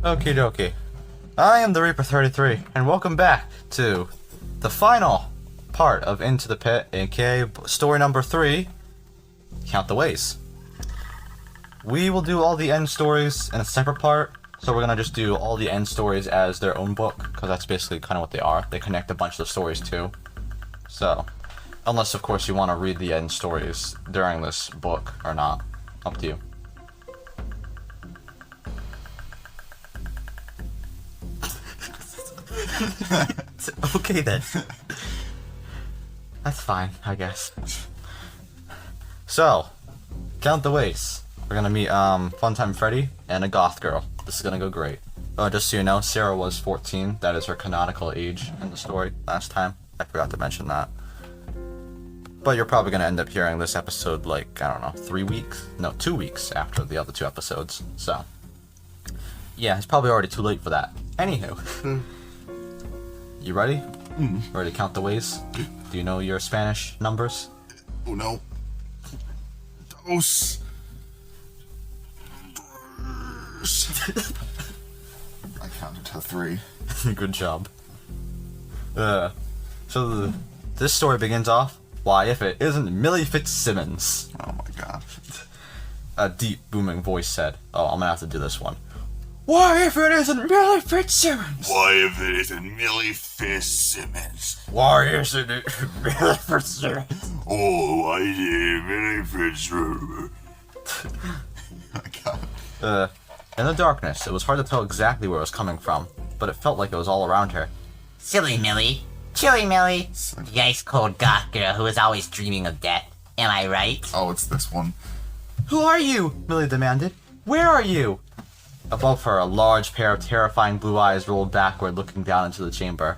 Okie dokie. I am TheReaper 33, and welcome back to the final part of Into the Pit, aka story number 3, Count the Ways. We will do all the end stories in a separate part, so we're gonna just do all the end stories as their own book, because that's basically kind of what they are. They connect a bunch of the stories too. So, unless of course you want to read the end stories during this book or not, up to you. Okay then. That's fine, I guess. So, Count the Ways. We're gonna meet Funtime Freddy and a goth girl. This is gonna go great. Just so you know, Sarah was 14. That is her canonical age in the story last time. I forgot to mention that. But you're probably gonna end up hearing this episode like, I don't know, 3 weeks? No, 2 weeks after the other 2 episodes. So, yeah, it's probably already too late for that. Anywho. You ready? Ready to count the ways? Do you know your Spanish numbers? Uno. Dos. I counted to 3. Good job. This story begins off, why if it isn't Millie Fitzsimmons? Oh my god. A deep, booming voice said. Oh, I'm gonna have to do this one. Why if it isn't Millie Fitzsimmons? Why if it isn't Millie Fitzsimmons? Why isn't it Millie Fitzsimmons? Oh, why is it Millie Fitzsimmons? Oh my god. In the darkness, it was hard to tell exactly where it was coming from, but it felt like it was all around her. Silly Millie. Chilly Millie. The ice-cold goth girl who is always dreaming of death. Am I right? Oh, it's this one. Who are you? Millie demanded. Where are you? Above her, a large pair of terrifying blue eyes rolled backward, looking down into the chamber.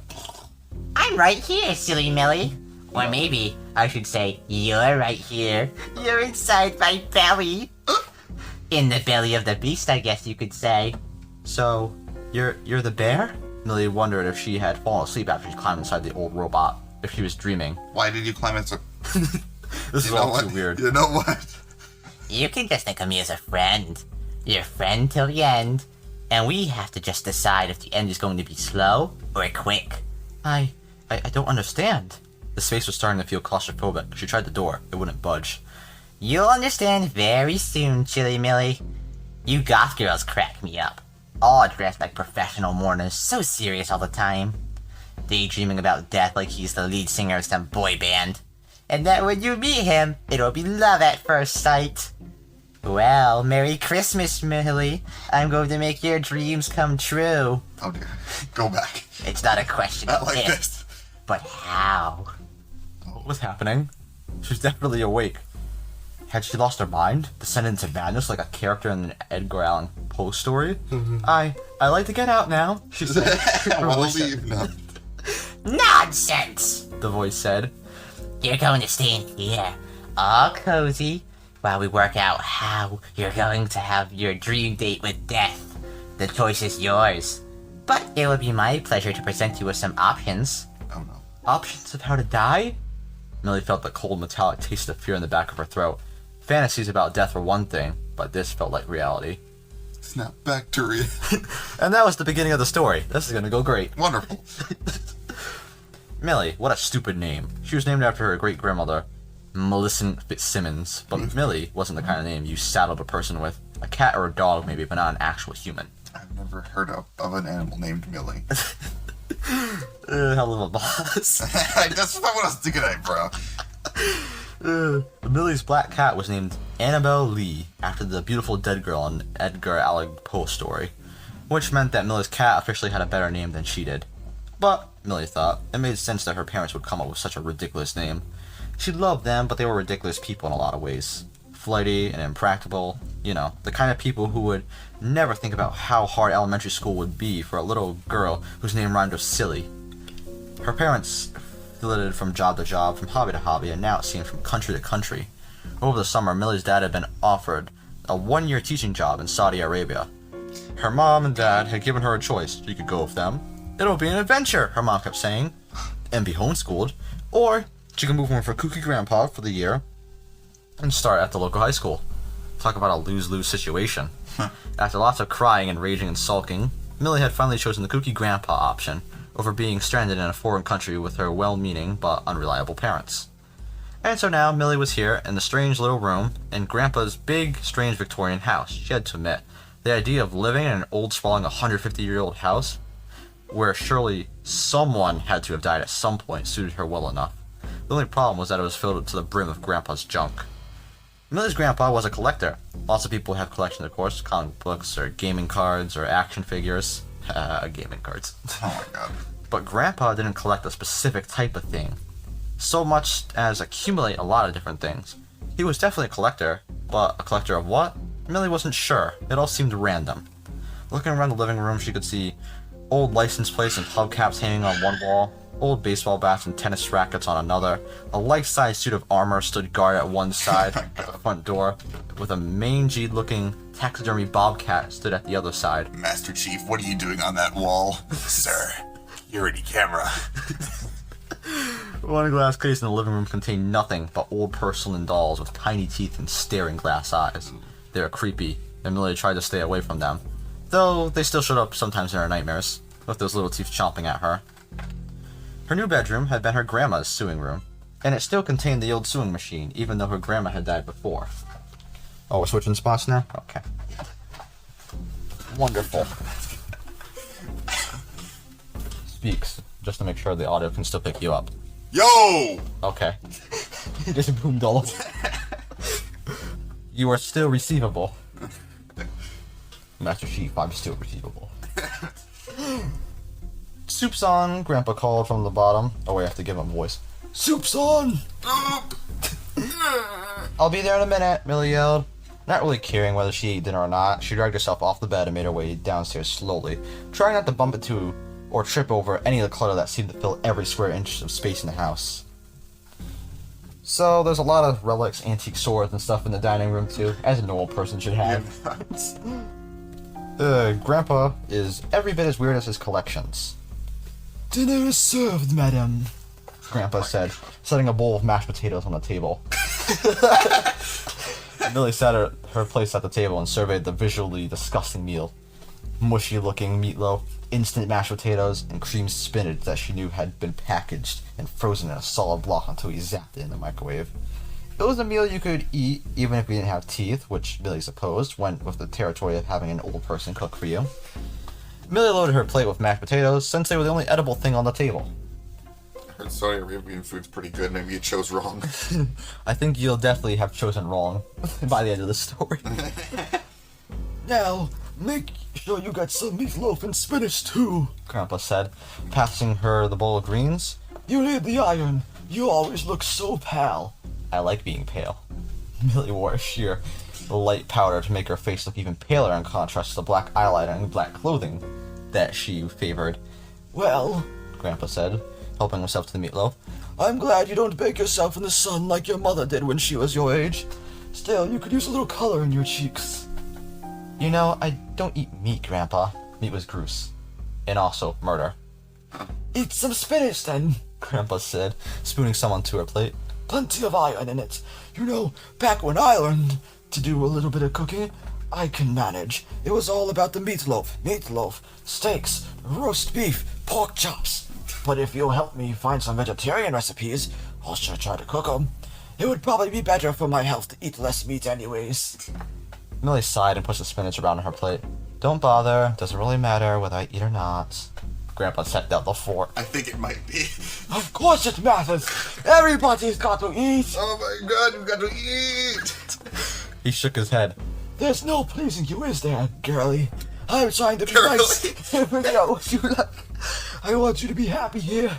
I'm right here, silly Millie. Or maybe I should say, you're right here. You're inside my belly. In the belly of the beast, I guess you could say. So, you're the bear? Millie wondered if she had fallen asleep after she climbed inside the old robot. If she was dreaming. Why did you climb it so... This is all too weird. You know what? You can just think of me as a friend. Your friend till the end. And we have to just decide if the end is going to be slow or quick. I don't understand. The space was starting to feel claustrophobic. She tried the door. It wouldn't budge. You'll understand very soon, Chilly Millie. You goth girls crack me up. All dressed like professional mourners, so serious all the time. Daydreaming about death like he's the lead singer of some boy band. And then when you meet him, it'll be love at first sight. Well, Merry Christmas, Millie. I'm going to make your dreams come true. Okay, go back. It's not a question Not of like if, this. but how. What was happening? She was definitely awake. Had she lost her mind? Descended into madness like a character in an Edgar Allan Poe story? I like to get out now, she said. I want to leave now. Nonsense! The voice said. You're going to stay in here, all cozy, while we work out how you're going to have your dream date with death. The choice is yours. But it would be my pleasure to present you with some options. Oh no. Options of how to die? Millie felt the cold metallic taste of fear in the back of her throat. Fantasies about death were one thing, but this felt like reality. Snap back to reality. And that was the beginning of the story. This is gonna go great. Wonderful. Millie, what a stupid name. She was named after her great-grandmother, Millicent Fitzsimmons, but Millie wasn't the kind of name you saddled a person with. A cat or a dog maybe, but not an actual human. I've never heard of an animal named Millie. Hell of a boss. That's not what I was thinking of, bro. Millie's black cat was named Annabelle Lee, after the beautiful dead girl in Edgar Allan Poe story, which meant that Millie's cat officially had a better name than she did. But, Millie thought, it made sense that her parents would come up with such a ridiculous name. She loved them, but they were ridiculous people in a lot of ways. Flighty and impractical, you know, the kind of people who would never think about how hard elementary school would be for a little girl whose name rhymed with silly. Her parents flitted from job to job, from hobby to hobby, and now it seemed from country to country. Over the summer, Millie's dad had been offered a 1-year teaching job in Saudi Arabia. Her mom and dad had given her a choice. She could go with them. It'll be an adventure, her mom kept saying, and be homeschooled. Or she could move home with her kooky grandpa for the year and start at the local high school. Talk about a lose-lose situation. After lots of crying and raging and sulking, Millie had finally chosen the kooky grandpa option over being stranded in a foreign country with her well-meaning but unreliable parents. And so now Millie was here in the strange little room in Grandpa's big, strange Victorian house. She had to admit, the idea of living in an old, sprawling 150-year-old house where surely someone had to have died at some point suited her well enough. The only problem was that it was filled to the brim of Grandpa's junk. Millie's grandpa was a collector. Lots of people have collections, of course, comic books or gaming cards or action figures. Gaming cards. Oh my god. But Grandpa didn't collect a specific type of thing, so much as accumulate a lot of different things. He was definitely a collector, but a collector of what? Millie wasn't sure. It all seemed random. Looking around the living room, she could see old license plates and hubcaps hanging on one wall, old baseball bats and tennis rackets on another. A life-size suit of armor stood guard at one side at the front door, with a mangy-looking taxidermy bobcat stood at the other side. Master Chief, what are you doing on that wall? Sir, security camera. One glass case in the living room contained nothing but old porcelain dolls with tiny teeth and staring glass eyes. They were creepy, and Millie tried to stay away from them, though they still showed up sometimes in her nightmares, with those little teeth chomping at her. Her new bedroom had been her grandma's sewing room, and it still contained the old sewing machine, even though her grandma had died before. Oh, we're switching spots now? Okay. Wonderful. Speaks, just to make sure the audio can still pick you up. Yo! Okay. Just boomed all over. You are still receivable. Master Chief, I'm still receivable. Soup's on, Grandpa called from the bottom. Oh wait, I have to give him a voice. Soup's on! I'll be there in a minute, Millie yelled. Not really caring whether she ate dinner or not, she dragged herself off the bed and made her way downstairs slowly, trying not to bump into or trip over any of the clutter that seemed to fill every square inch of space in the house. So there's a lot of relics, antique swords, and stuff in the dining room too, as a normal person should have. Grandpa is every bit as weird as his collections. Dinner is served, madam, Grandpa said, setting a bowl of mashed potatoes on the table. Millie sat at her place at the table and surveyed the visually disgusting meal. Mushy-looking meatloaf, instant mashed potatoes, and creamed spinach that she knew had been packaged and frozen in a solid block until we zapped it in the microwave. It was a meal you could eat even if you didn't have teeth, which Millie supposed went with the territory of having an old person cook for you. Millie loaded her plate with mashed potatoes since they were the only edible thing on the table. I heard Saudi Arabian food's pretty good, maybe you chose wrong. I think you'll definitely have chosen wrong by the end of the story. Now, make sure you got some meatloaf and spinach too, Grandpa said, passing her the bowl of greens. You need the iron. You always look so pale. I like being pale. Millie wore a sheer light powder to make her face look even paler in contrast to the black eyeliner and black clothing that she favored. Well, Grandpa said, helping himself to the meatloaf, I'm glad you don't bake yourself in the sun like your mother did when she was your age. Still, you could use a little color in your cheeks. You know, I don't eat meat, Grandpa. Meat was gross. And also murder. Eat some spinach, then, Grandpa said, spooning some onto her plate. Plenty of iron in it. You know, back when I learned to do a little bit of cooking, I can manage. It was all about the meatloaf, steaks, roast beef, pork chops. But if you'll help me find some vegetarian recipes, I'll sure try to cook them. It would probably be better for my health to eat less meat anyways. Millie sighed and pushed the spinach around on her plate. Don't bother. Doesn't really matter whether I eat or not. Grandpa set down the fork. I think it might be. Of course it matters. Everybody's got to eat. Oh my god, we've got to eat! He shook his head. There's no pleasing you, is there, girlie? I'm trying to be nice. Every what you like. I want you to be happy here.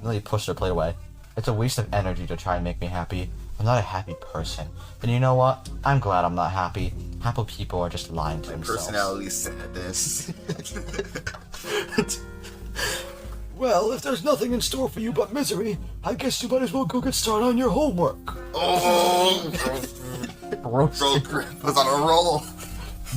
Millie pushed her plate away. It's a waste of energy to try and make me happy. I'm not a happy person. And you know what? I'm glad I'm not happy. Happy people are just lying to themselves. Personality sadness. Well, if there's nothing in store for you but misery, I guess you might as well go get started on your homework. Oh! Roll Grandpa's on a roll.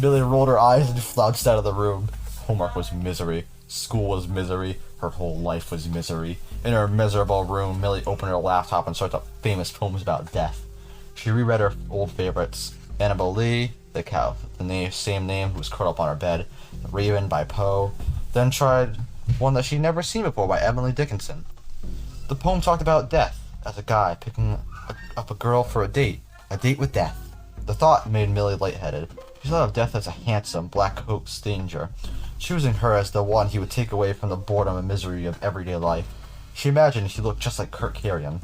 Millie rolled her eyes and flounced out of the room. Homework was misery. School was misery. Her whole life was misery. In her miserable room, Millie opened her laptop and searched up famous poems about death. She reread her old favorites, Annabelle Lee, the cat with the same name who was curled up on her bed, The Raven by Poe, then tried one that she'd never seen before by Emily Dickinson. The poem talked about death as a guy picking up a girl for a date with death. The thought made Millie lightheaded. She thought of death as a handsome, black-coat stranger, choosing her as the one he would take away from the boredom and misery of everyday life. She imagined he looked just like Kurt Carrion.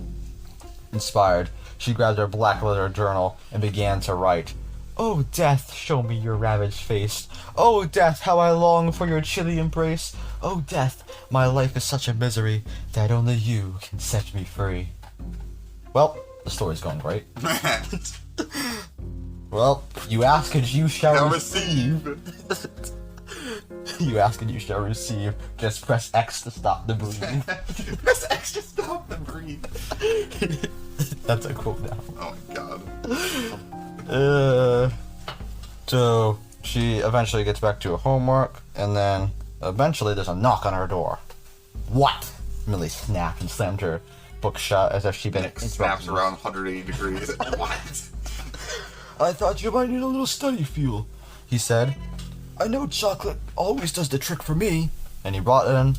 Inspired, she grabbed her black leather journal and began to write, "Oh, death, show me your ravaged face. Oh, death, how I long for your chilly embrace. Oh, death, my life is such a misery that only you can set me free." Well, the story's going great. Well, you ask and you shall receive. You ask and you shall receive. Just press X to stop the bleeding. Press X to stop the breathe. That's a quote now. Oh my god. So she eventually gets back to her homework, and then eventually there's a knock on her door. "What?" Millie snapped and slammed her book shut as if she'd been It snaps around 180 degrees. What? "I thought you might need a little study fuel," he said. "I know chocolate always does the trick for me." And he brought in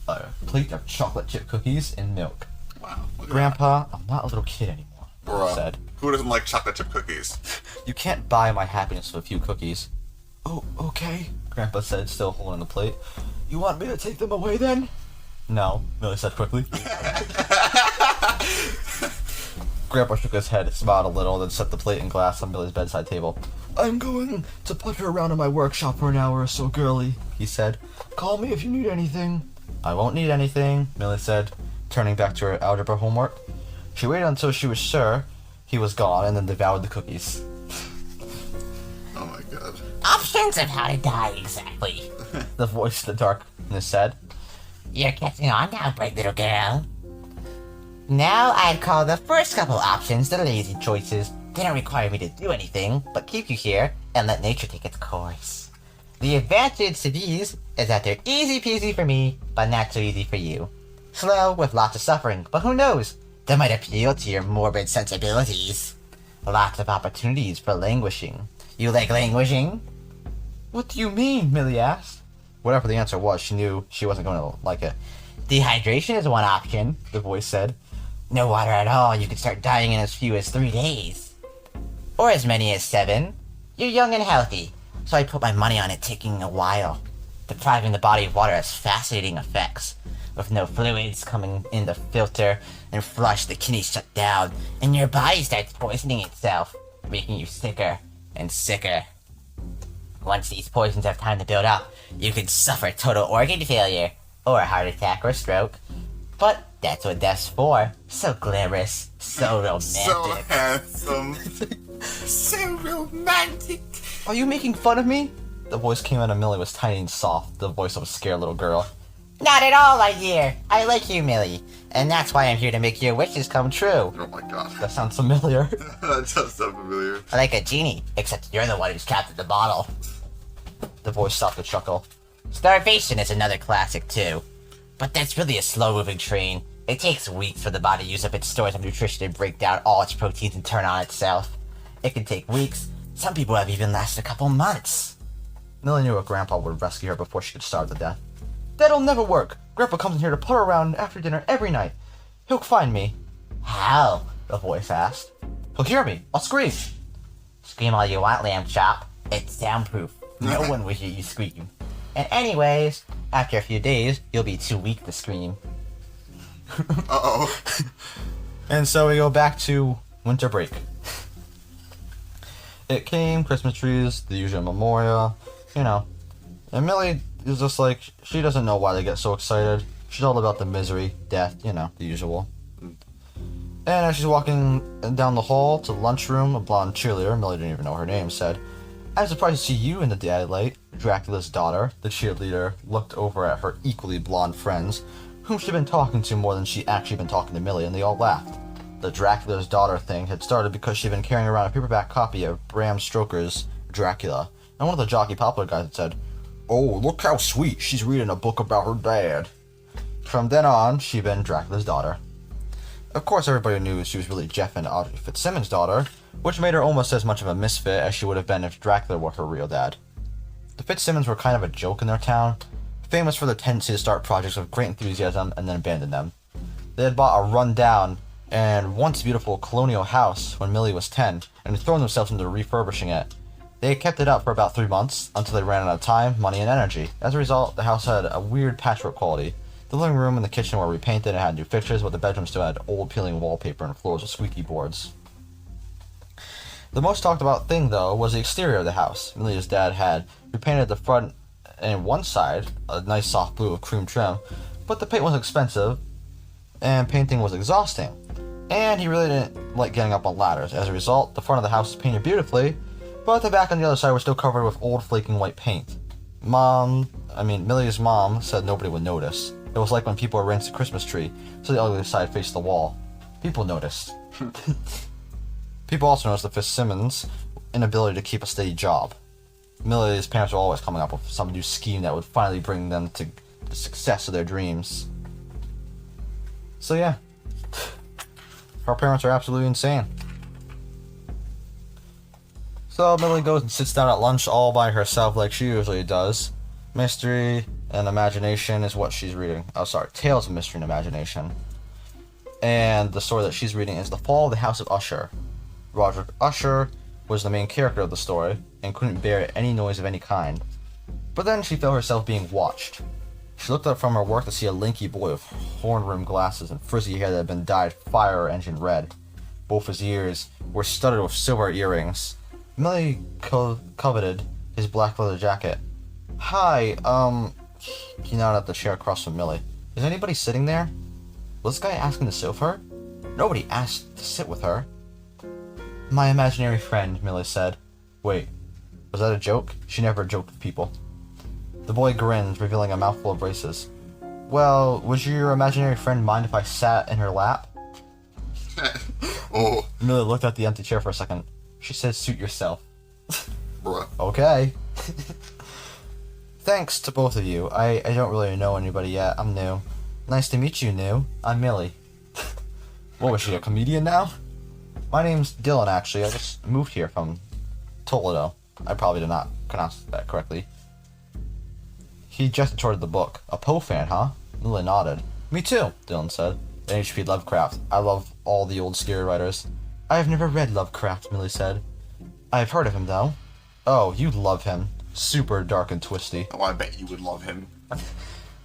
a plate of chocolate chip cookies and milk. Wow. Look at "Grandpa, I'm not a little kid anymore," that. he said. Who doesn't like chocolate chip cookies? "You can't buy my happiness with a few cookies." "Oh, okay," Grandpa said, still holding the plate. "You want me to take them away then?" "No," Millie said quickly. Grandpa shook his head, smiled a little, then set the plate and glass on Millie's bedside table. "I'm going to put her around in my workshop for an hour or so, girlie," he said. "Call me if you need anything." "I won't need anything," Millie said, turning back to her algebra homework. She waited until she was sure he was gone and then devoured the cookies. Oh my god. Options of how to die exactly. The voice in the darkness said. You're catching on now, bright little girl. Now I'd call the first couple options the lazy choices. They don't require me to do anything, but keep you here and let nature take its course. The advantage to these is that they're easy peasy for me, but not so easy for you. Slow, with lots of suffering, but who knows? They might appeal to your morbid sensibilities. Lots of opportunities for languishing. You like languishing? "What do you mean?" Millie asked. Whatever the answer was, she knew she wasn't going to like it. Dehydration is one option, the voice said. No water at all, you could start dying in as few as 3 days. Or as many as 7. You're young and healthy, so I put my money on it taking a while. Depriving the body of water has fascinating effects. With no fluids coming in the filter and flush, the kidneys shut down, and your body starts poisoning itself, making you sicker and sicker. Once these poisons have time to build up, you could suffer total organ failure, or a heart attack or stroke. But that's what death's for. So glamorous, so romantic. So handsome. So romantic. "Are you making fun of me?" The voice came out of Millie was tiny and soft, the voice of a scared little girl. Not at all, my dear. I like you, Millie, and that's why I'm here to make your wishes come true. Oh my god. That sounds familiar. That does sound familiar. Like a genie, except you're the one who's trapped in the bottle. The voice stopped to chuckle. Starvation is another classic, too. But that's really a slow-moving train. It takes weeks for the body to use up its stores of nutrition and break down all its proteins and turn on itself. It can take weeks. Some people have even lasted a couple months. Millie knew her grandpa would rescue her before she could starve to death. "That'll never work. Grandpa comes in here to put her around after dinner every night. He'll find me." How? The voice asked. "He'll hear me. I'll scream." Scream all you want, lamb chop. It's soundproof. No one will hear you scream. And anyways, after a few days, you'll be too weak to scream. Uh-oh. And so we go back to winter break. It came, Christmas trees, the usual memorial, And Millie is just like, she doesn't know why they get so excited. She's all about the misery, death, the usual. And as she's walking down the hall to the lunchroom, a blonde cheerleader, Millie didn't even know her name, said, "I'm surprised to see you in the daylight, Dracula's daughter." The cheerleader looked over at her equally blonde friends, whom she'd been talking to more than she'd actually been talking to Millie, and they all laughed. The Dracula's daughter thing had started because she'd been carrying around a paperback copy of Bram Stoker's Dracula, and one of the jockey popular guys had said, "Oh, look how sweet, she's reading a book about her dad." From then on, she'd been Dracula's daughter. Of course, everybody knew she was really Jeff and Audrey Fitzsimmons' daughter, which made her almost as much of a misfit as she would have been if Dracula were her real dad. The Fitzsimmons were kind of a joke in their town, famous for their tendency to start projects with great enthusiasm and then abandon them. They had bought a run-down and once beautiful colonial house when Millie was 10 and had thrown themselves into refurbishing it. They had kept it up for about 3 months until they ran out of time, money, and energy. As a result, the house had a weird patchwork quality. The living room and the kitchen were repainted and had new fixtures, but the bedroom still had old peeling wallpaper and floors with squeaky boards. The most talked about thing, though, was the exterior of the house. Millie's dad had repainted the front and one side a nice soft blue with cream trim, but the paint was expensive and painting was exhausting, and he really didn't like getting up on ladders. As a result, the front of the house was painted beautifully, but the back on the other side was still covered with old flaking white paint. Millie's mom said nobody would notice. It was like when people arranged the Christmas tree, so the ugly side faced the wall. People noticed. People also noticed the Fitzsimmons' inability to keep a steady job. Millie's parents were always coming up with some new scheme that would finally bring them to the success of their dreams. So yeah, her parents are absolutely insane. So Millie goes and sits down at lunch all by herself like she usually does. Mystery and Imagination is what she's reading. Tales of Mystery and Imagination. And the story that she's reading is The Fall of the House of Usher. Roderick Usher was the main character of the story and couldn't bear any noise of any kind. But then she felt herself being watched. She looked up from her work to see a lanky boy with horn-rimmed glasses and frizzy hair that had been dyed fire engine red. Both his ears were studded with silver earrings. Millie coveted his black leather jacket. Hi, he nodded at the chair across from Millie. Is anybody sitting there? Was this guy asking to sit with her? Nobody asked to sit with her. My imaginary friend, Millie said. Wait, was that a joke? She never joked with people. The boy grinned, revealing a mouthful of braces. Well, would your imaginary friend mind if I sat in her lap? Oh. Millie looked at the empty chair for a second. She said, suit yourself. Bruh. Okay. Thanks to both of you. I don't really know anybody yet. I'm new. Nice to meet you, new. I'm Millie. What was she, a comedian now? My name's Dylan, actually. I just moved here from Toledo. I probably did not pronounce that correctly. He gestured toward the book. A Poe fan, huh? Millie nodded. Me too, Dylan said. And H.P. Lovecraft. I love all the old scary writers. I have never read Lovecraft, Millie said. I've heard of him, though. Oh, you'd love him. Super dark and twisty. Oh, I bet you would love him.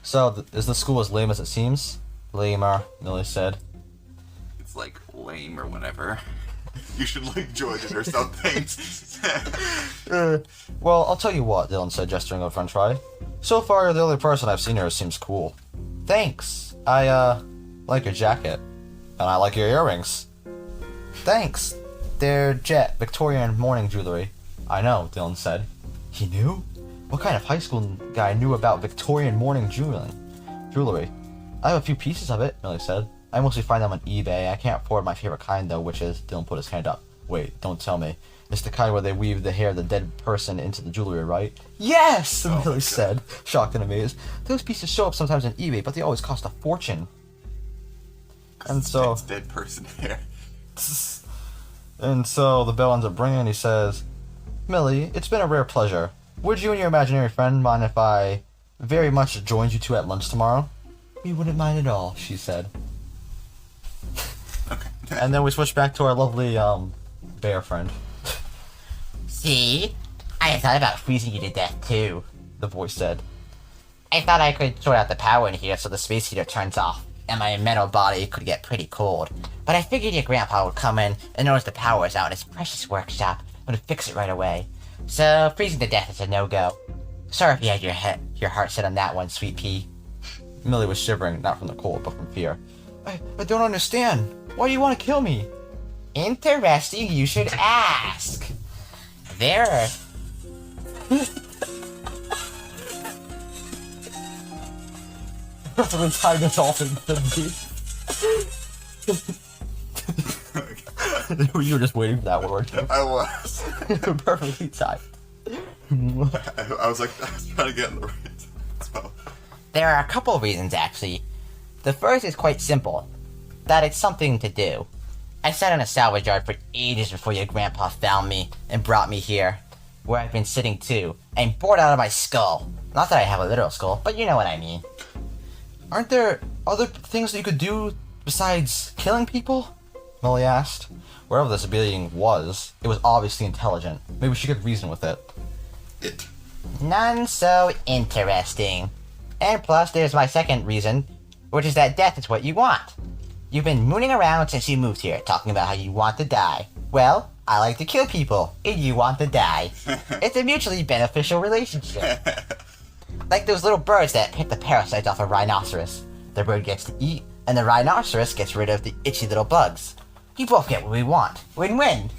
So, is the school as lame as it seems? Lamer, Millie said. It's like lame or whatever. You should like join it or something. Well, I'll tell you what, Dylan said, gesturing at french fry. So far, you're the only person I've seen here who seems cool. Thanks. I, like your jacket. And I like your earrings. Thanks. They're jet Victorian morning jewelry. I know, Dylan said. He knew? What kind of high school guy knew about Victorian morning jewelry? I have a few pieces of it, Millie said. I mostly find them on eBay. I can't afford my favorite kind, though, which is... Dylan put his hand up. Wait, don't tell me. It's the kind where they weave the hair of the dead person into the jewelry, right? Yes! Millie said, shocked and amazed. Those pieces show up sometimes on eBay, but they always cost a fortune. And so... It's dead person hair. And so the bell ends up ringing and he says, Millie, it's been a rare pleasure. Would you and your imaginary friend mind if I very much joined you two at lunch tomorrow? We wouldn't mind at all, she said. Okay. And then we switch back to our lovely, bear friend. See? I thought about freezing you to death, too. The voice said. I thought I could sort out the power in here so the space heater turns off, and my metal body could get pretty cold. But I figured your grandpa would come in and notice the power is out in his precious workshop and would fix it right away. So, freezing to death is a no-go. Sorry if you had your heart set on that one, sweet pea. Millie was shivering, not from the cold, but from fear. I don't understand. Why do you want to kill me? Interesting, you should ask. There. Perfectly timed the dolphin You were just waiting for that one, weren't you? I was. Perfectly timed. I was trying to get in the right spell. There are a couple of reasons, actually. The first is quite simple. That it's something to do. I sat in a salvage yard for ages before your grandpa found me and brought me here, where I've been sitting too, and bored out of my skull. Not that I have a literal skull, but you know what I mean. Aren't there other things that you could do besides killing people? Millie asked. Wherever this being was, it was obviously intelligent. Maybe she could reason with it. None so interesting. And plus, there's my second reason, which is that death is what you want. You've been mooning around since you moved here, talking about how you want to die. Well, I like to kill people, and you want to die. It's a mutually beneficial relationship. Like those little birds that pick the parasites off a rhinoceros. The bird gets to eat, and the rhinoceros gets rid of the itchy little bugs. We both get what we want. Win-win.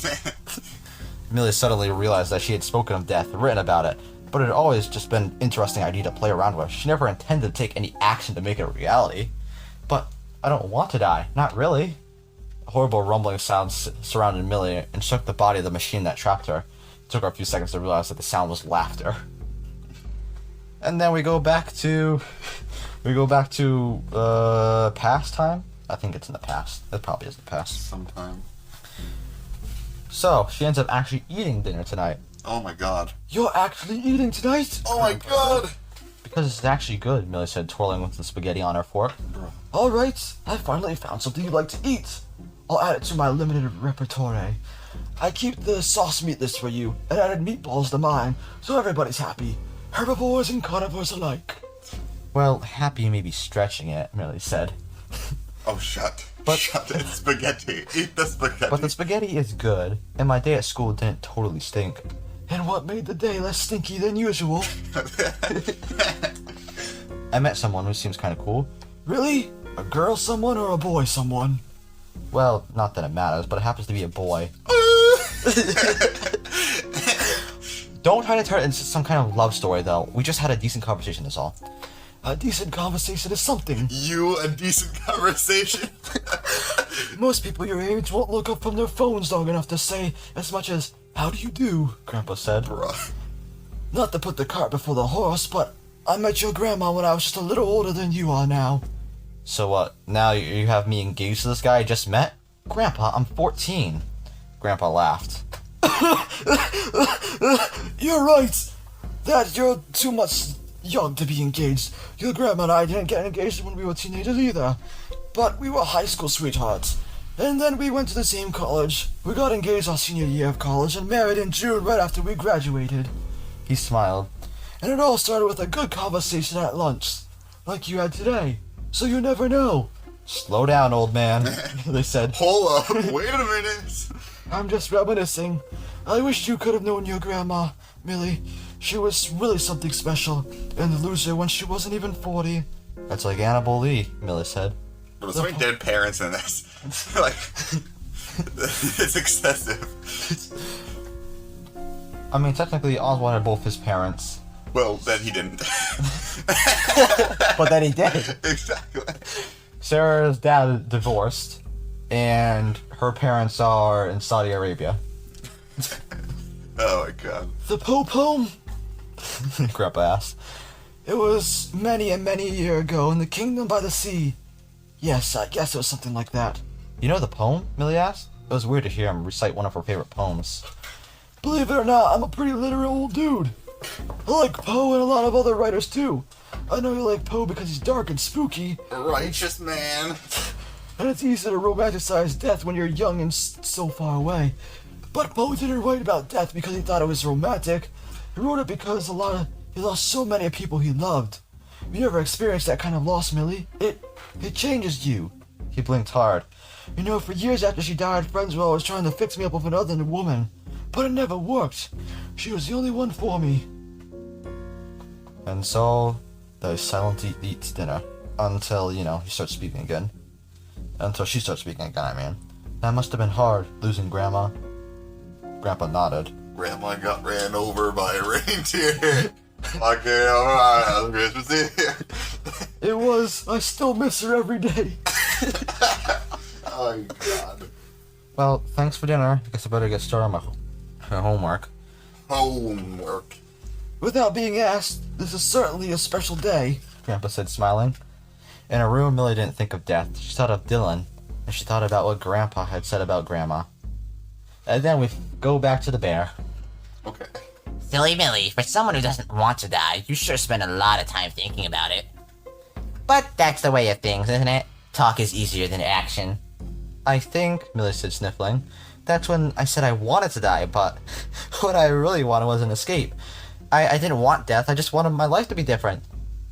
Millie suddenly realized that she had spoken of death, written about it, but it had always just been an interesting idea to play around with. She never intended to take any action to make it a reality. But I don't want to die. Not really. A horrible rumbling sound surrounded Millie and shook the body of the machine that trapped her. It took her a few seconds to realize that the sound was laughter. And then we go back to past time. I think it's in the past. It probably is the past. Sometime. So she ends up actually eating dinner tonight. Oh my god. You're actually eating tonight? Oh my god! Because it's actually good, Millie said, twirling with the spaghetti on her fork. Alright, I finally found something you'd like to eat. I'll add it to my limited repertoire. I keep the sauce meat list for you, and added meatballs to mine, so everybody's happy. Herbivores and carnivores alike. Well, happy may be stretching it, Millie said. Oh, shut. But- Shut it. Spaghetti. Eat the spaghetti. But the spaghetti is good, and my day at school didn't totally stink. And what made the day less stinky than usual? I met someone who seems kind of cool. Really? A girl someone or a boy someone? Well, not that it matters, but it happens to be a boy. Don't try to turn it into some kind of love story, though. We just had a decent conversation, that's all. A decent conversation is something. A decent conversation? Most people your age won't look up from their phones long enough to say as much as, "How do you do?" Grandpa said. Bruh. Not to put the cart before the horse, but I met your grandma when I was just a little older than you are now. So what, now you have me engaged to this guy I just met? Grandpa, I'm 14. Grandpa laughed. You're right. That you're too much young to be engaged. Your grandma and I didn't get engaged when we were teenagers either. But we were high school sweethearts. And then we went to the same college. We got engaged our senior year of college and married in June right after we graduated. He smiled. And it all started with a good conversation at lunch, like you had today. So you never know. Slow down, old man, they said. Hold up. Wait a minute. I'm just reminiscing. I wish you could have known your grandma, Millie. She was really something special, and the loser when she wasn't even 40. That's like Annabelle Lee, Millie said. There's so many dead parents in this. Like, it's excessive. I mean, technically, Oswald had both his parents. Well, then he didn't. But then he did. Exactly. Sarah's dad divorced, and her parents are in Saudi Arabia. Oh my god. The Pope home? Grandpa asked. It was many and many a year ago in the kingdom by the sea. Yes, I guess it was something like that. You know the poem? Millie asked. It was weird to hear him recite one of her favorite poems. Believe it or not, I'm a pretty literal old dude. I like Poe and a lot of other writers too. I know you like Poe because he's dark and spooky. Righteous man. And it's easy to romanticize death when you're young and so far away. But Poe didn't write about death because he thought it was romantic. He wrote it because he lost so many people he loved. You never experienced that kind of loss, Millie. It changes you. He blinked hard. You know, for years after she died, friends were always trying to fix me up with another woman. But it never worked. She was the only one for me. And so, they silently eat dinner. Until, he starts speaking again. Until she starts speaking again, I mean. That must have been hard, losing Grandma. Grandpa nodded. Grandma got ran over by a reindeer. Okay, alright, Christmas Eve. It was. I still miss her every day. Oh god. Well, thanks for dinner. I guess I better get started on my homework. Homework. Without being asked, this is certainly a special day, Grandpa said, smiling. In her room, Millie didn't think of death. She thought of Dylan. and she thought about what Grandpa had said about Grandma. And then we go back to the bear. Okay. Silly Millie, for someone who doesn't want to die, you sure spend a lot of time thinking about it. But that's the way of things, isn't it? Talk is easier than action. I think, Millie said, sniffling, that's when I said I wanted to die, but what I really wanted was an escape. I didn't want death, I just wanted my life to be different.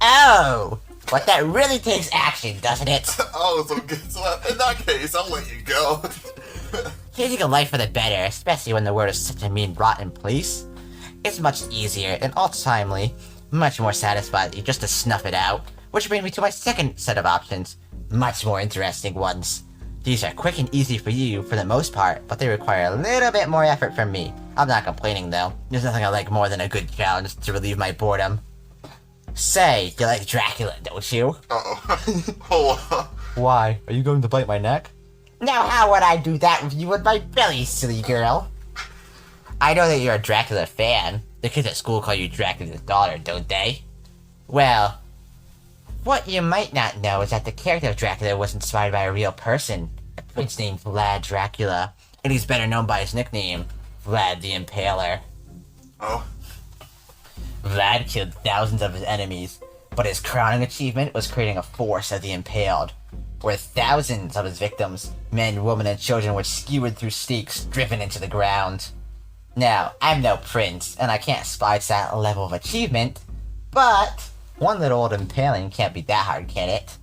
Oh! But that really takes action, doesn't it? Oh, so in that case, I'll let you go. Changing a life for the better, especially when the world is such a mean, rotten place, is much easier and ultimately much more satisfying just to snuff it out. Which brings me to my second set of options, much more interesting ones. These are quick and easy for you for the most part, but they require a little bit more effort from me. I'm not complaining though. There's nothing I like more than a good challenge to relieve my boredom. Say, you like Dracula, don't you? Uh-oh. Hold on. Why? Are you going to bite my neck? Now how would I do that with you with my belly, silly girl? I know that you're a Dracula fan. The kids at school call you Dracula's daughter, don't they? Well, what you might not know is that the character of Dracula was inspired by a real person, a prince named Vlad Dracula, and he's better known by his nickname, Vlad the Impaler. Oh. Vlad killed thousands of his enemies, but his crowning achievement was creating a force of the impaled, where thousands of his victims, men, women, and children, were skewered through stakes driven into the ground. Now, I'm no prince, and I can't aspire to that level of achievement, but one little old impaling can't be that hard, can it?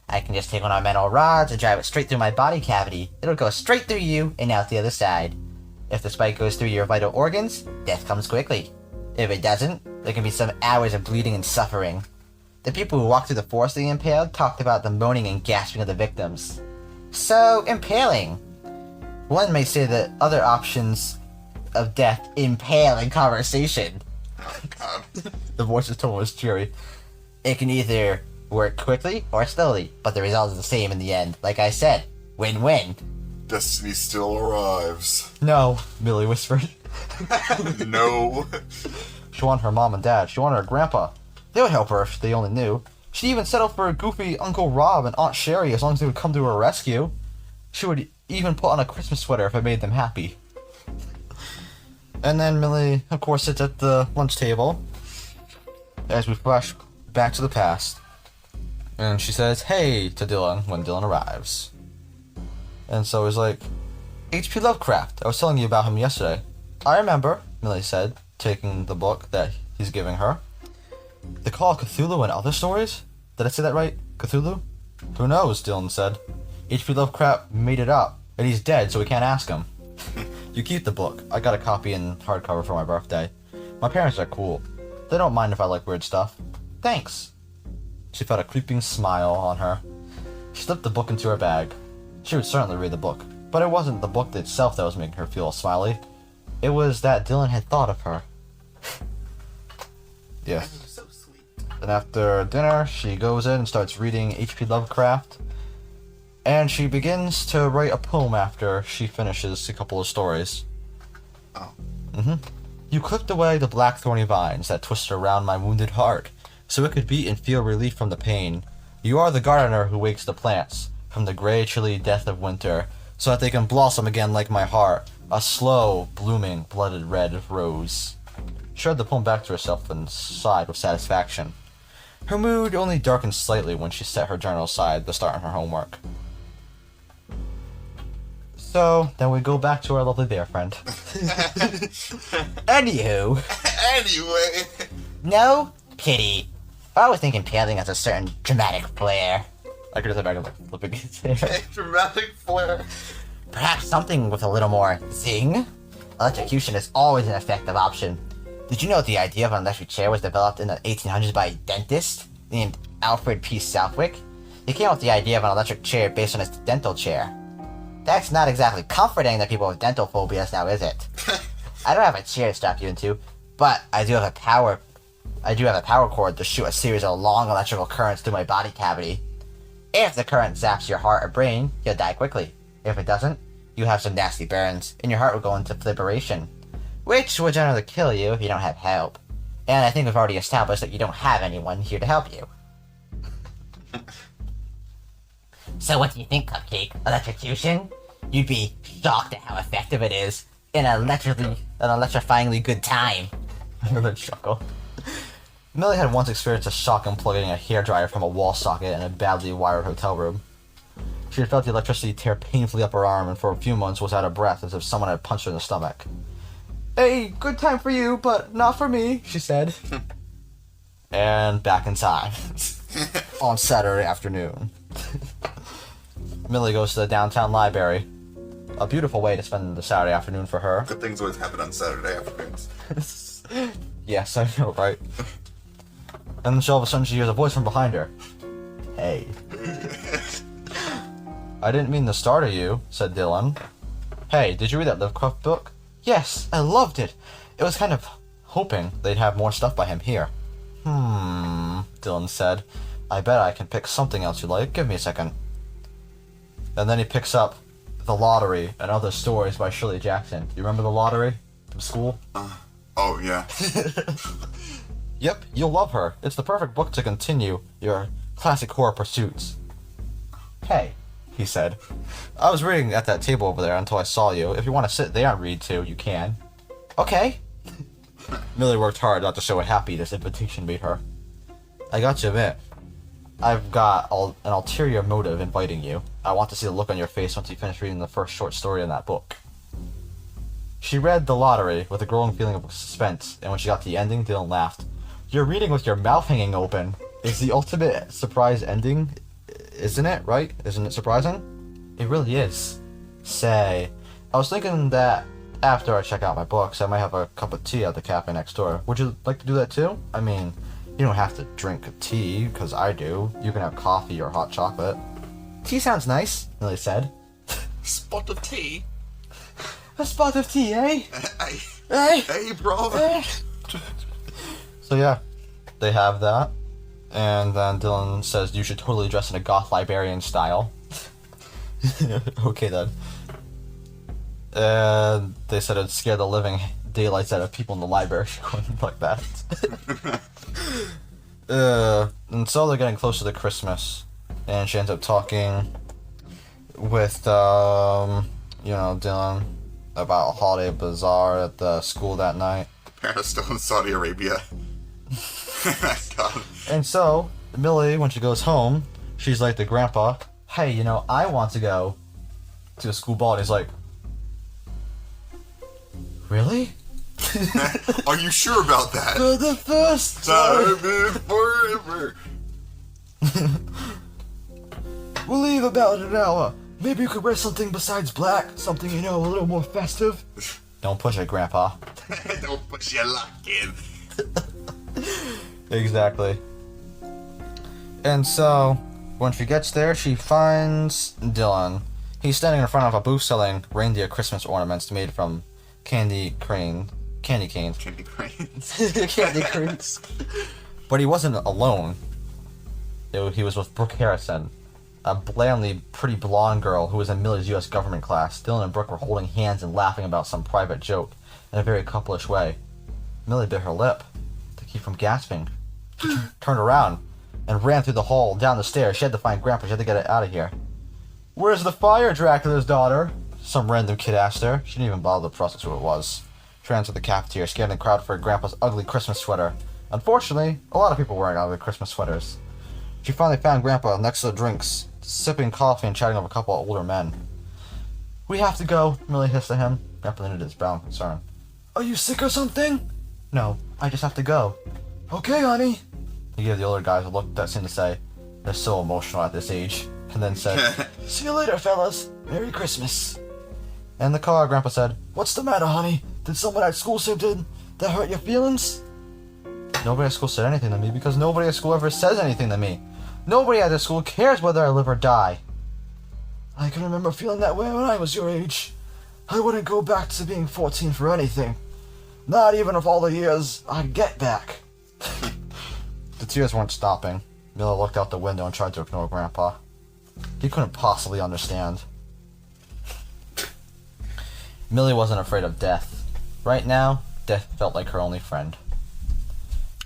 I can just take one of my metal rods and drive it straight through my body cavity. It'll go straight through you and out the other side. If the spike goes through your vital organs, death comes quickly. If it doesn't, there can be some hours of bleeding and suffering. The people who walked through the forest of the impaled talked about the moaning and gasping of the victims. So, impaling. One may say that other options of death impale in conversation. Oh, God. The voice's tone was cheery. It can either work quickly or slowly, but the result is the same in the end. Like I said, win-win. Destiny still arrives. No, Millie whispered. No. She wanted her mom and dad. She wanted her grandpa. They would help her if they only knew. She'd even settle for goofy Uncle Rob and Aunt Sherry as long as they would come to her rescue. She would even put on a Christmas sweater if it made them happy. And then Millie, of course, sits at the lunch table as we flash back to the past. And she says, "Hey," to Dylan when Dylan arrives. And so he's like, "H.P. Lovecraft, I was telling you about him yesterday." "I remember," Millie said, taking the book that he's giving her. "The Call of Cthulhu and other stories? Did I say that right? Cthulhu?" "Who knows," Dylan said. "H.P. Lovecraft made it up, and he's dead, so we can't ask him." "You keep the book. I got a copy in hardcover for my birthday. My parents are cool. They don't mind if I like weird stuff." "Thanks." She felt a creeping smile on her. She slipped the book into her bag. She would certainly read the book, but it wasn't the book itself that was making her feel smiley. It was that Dylan had thought of her. Yes. So sweet. Then after dinner, she goes in and starts reading H.P. Lovecraft. And she begins to write a poem after she finishes a couple of stories. Oh. "You clipped away the black thorny vines that twisted around my wounded heart, so it could beat and feel relief from the pain. You are the gardener who wakes the plants from the gray, chilly death of winter, so that they can blossom again like my heart, a slow, blooming, blooded red rose." She read the poem back to herself and sighed with satisfaction. Her mood only darkened slightly when she set her journal aside to start on her homework. So, then we go back to our lovely bear friend. Anywho. Anyway. No pity. I always think impaling has a certain dramatic flair. I could just have like flipping his hair. Dramatic flair. Perhaps something with a little more zing? Electrocution is always an effective option. Did you know the idea of an electric chair was developed in the 1800s by a dentist named Alfred P. Southwick? He came up with the idea of an electric chair based on his dental chair. That's not exactly comforting to people with dental phobias now, is it? I don't have a chair to strap you into, but I do have a power cord to shoot a series of long electrical currents through my body cavity. If the current zaps your heart or brain, you'll die quickly. If it doesn't, you have some nasty burns, and your heart will go into fibrillation, which will generally kill you if you don't have help. And I think we've already established that you don't have anyone here to help you. So what do you think, Cupcake? Electrocution? You'd be shocked at how effective it is in an electrifyingly good time. Another chuckle. Millie had once experienced a shock unplugging a hairdryer from a wall socket in a badly wired hotel room. She had felt the electricity tear painfully up her arm and for a few months was out of breath as if someone had punched her in the stomach. "Hey, good time for you, but not for me," she said. And back in time. On Saturday afternoon. Millie goes to the downtown library. A beautiful way to spend the Saturday afternoon for her. Good things always happen on Saturday afternoons. Yes, I know, right? And then all of a sudden she hears a voice from behind her. "Hey." "I didn't mean to startle you," said Dylan. "Hey, did you read that Lovecraft book?" "Yes, I loved it. It was kind of hoping they'd have more stuff by him here." Dylan said. "I bet I can pick something else you like. Give me a second." And then he picks up The Lottery and Other Stories by Shirley Jackson. You remember The Lottery from school? Oh, yeah. Yep, you'll love her. It's the perfect book to continue your classic horror pursuits. "Hey," he said. "I was reading at that table over there until I saw you. If you want to sit there and read too, you can." "Okay." Millie worked hard not to show how happy this invitation made her. "I got to admit, I've got an ulterior motive inviting you. I want to see the look on your face once you finish reading the first short story in that book." She read The Lottery with a growing feeling of suspense, and when she got to the ending, Dylan laughed. "You're reading with your mouth hanging open. It's the ultimate surprise ending, isn't it, right? Isn't it surprising?" "It really is." "Say, I was thinking that after I check out my books, I might have a cup of tea at the cafe next door. Would you like to do that too? I mean, you don't have to drink tea, because I do. You can have coffee or hot chocolate." "Tea sounds nice," Millie said. Spot of tea? "A spot of tea, eh? Hey, hey, bro. So yeah, they have that. And then Dylan says you should totally dress in a goth librarian style. Okay then. And they said it'd scare the living daylights out of people in the library going like that. And so they're getting closer to Christmas. And she ends up talking with, Dylan about a holiday bazaar at the school that night. Paris still in Saudi Arabia. God. And so, Millie, when she goes home, she's like to Grandpa, "Hey, I want to go to a school ball." And he's like, "Really?" Are you sure about that? "For the first time. Time in forever. We'll leave about an hour. Maybe you could wear something besides black. Something, a little more festive." "Don't push it, Grandpa." Don't push your luck in. Exactly. And so, when she gets there, she finds Dylan. He's standing in front of a booth selling reindeer Christmas ornaments made from candy canes. Candy cranes. Candy canes. But he wasn't alone. He was with Brooke Harrison, a blandly pretty blonde girl who was in Millie's U.S. government class. Dylan and Brooke were holding hands and laughing about some private joke in a very couplish way. Millie bit her lip to keep from gasping. She turned around and ran through the hall, down the stairs. She had to find Grandpa. She had to get it out of here. "Where's the fire, Dracula's daughter?" some random kid asked her. She didn't even bother to process who it was. She ran to the cafeteria, scanning the crowd for Grandpa's ugly Christmas sweater. Unfortunately, a lot of people wearing ugly Christmas sweaters. She finally found Grandpa next to the drinks, sipping coffee and chatting with a couple of older men. "We have to go," Millie hissed at him. Grandpa knitted his brow in concern. "Are you sick or something?" "No, I just have to go." "Okay, honey." He gave the older guys a look that seemed to say, "They're so emotional at this age," and then said, "See you later, fellas. Merry Christmas." In the car, Grandpa said, "What's the matter, honey? Did someone at school say that hurt your feelings?" "Nobody at school said anything to me because nobody at school ever says anything to me. Nobody at this school cares whether I live or die." "I can remember feeling that way when I was your age. I wouldn't go back to being 14 for anything. Not even if all the years I'd get back." The tears weren't stopping. Miller looked out the window and tried to ignore Grandpa. He couldn't possibly understand. Millie wasn't afraid of death. Right now, death felt like her only friend.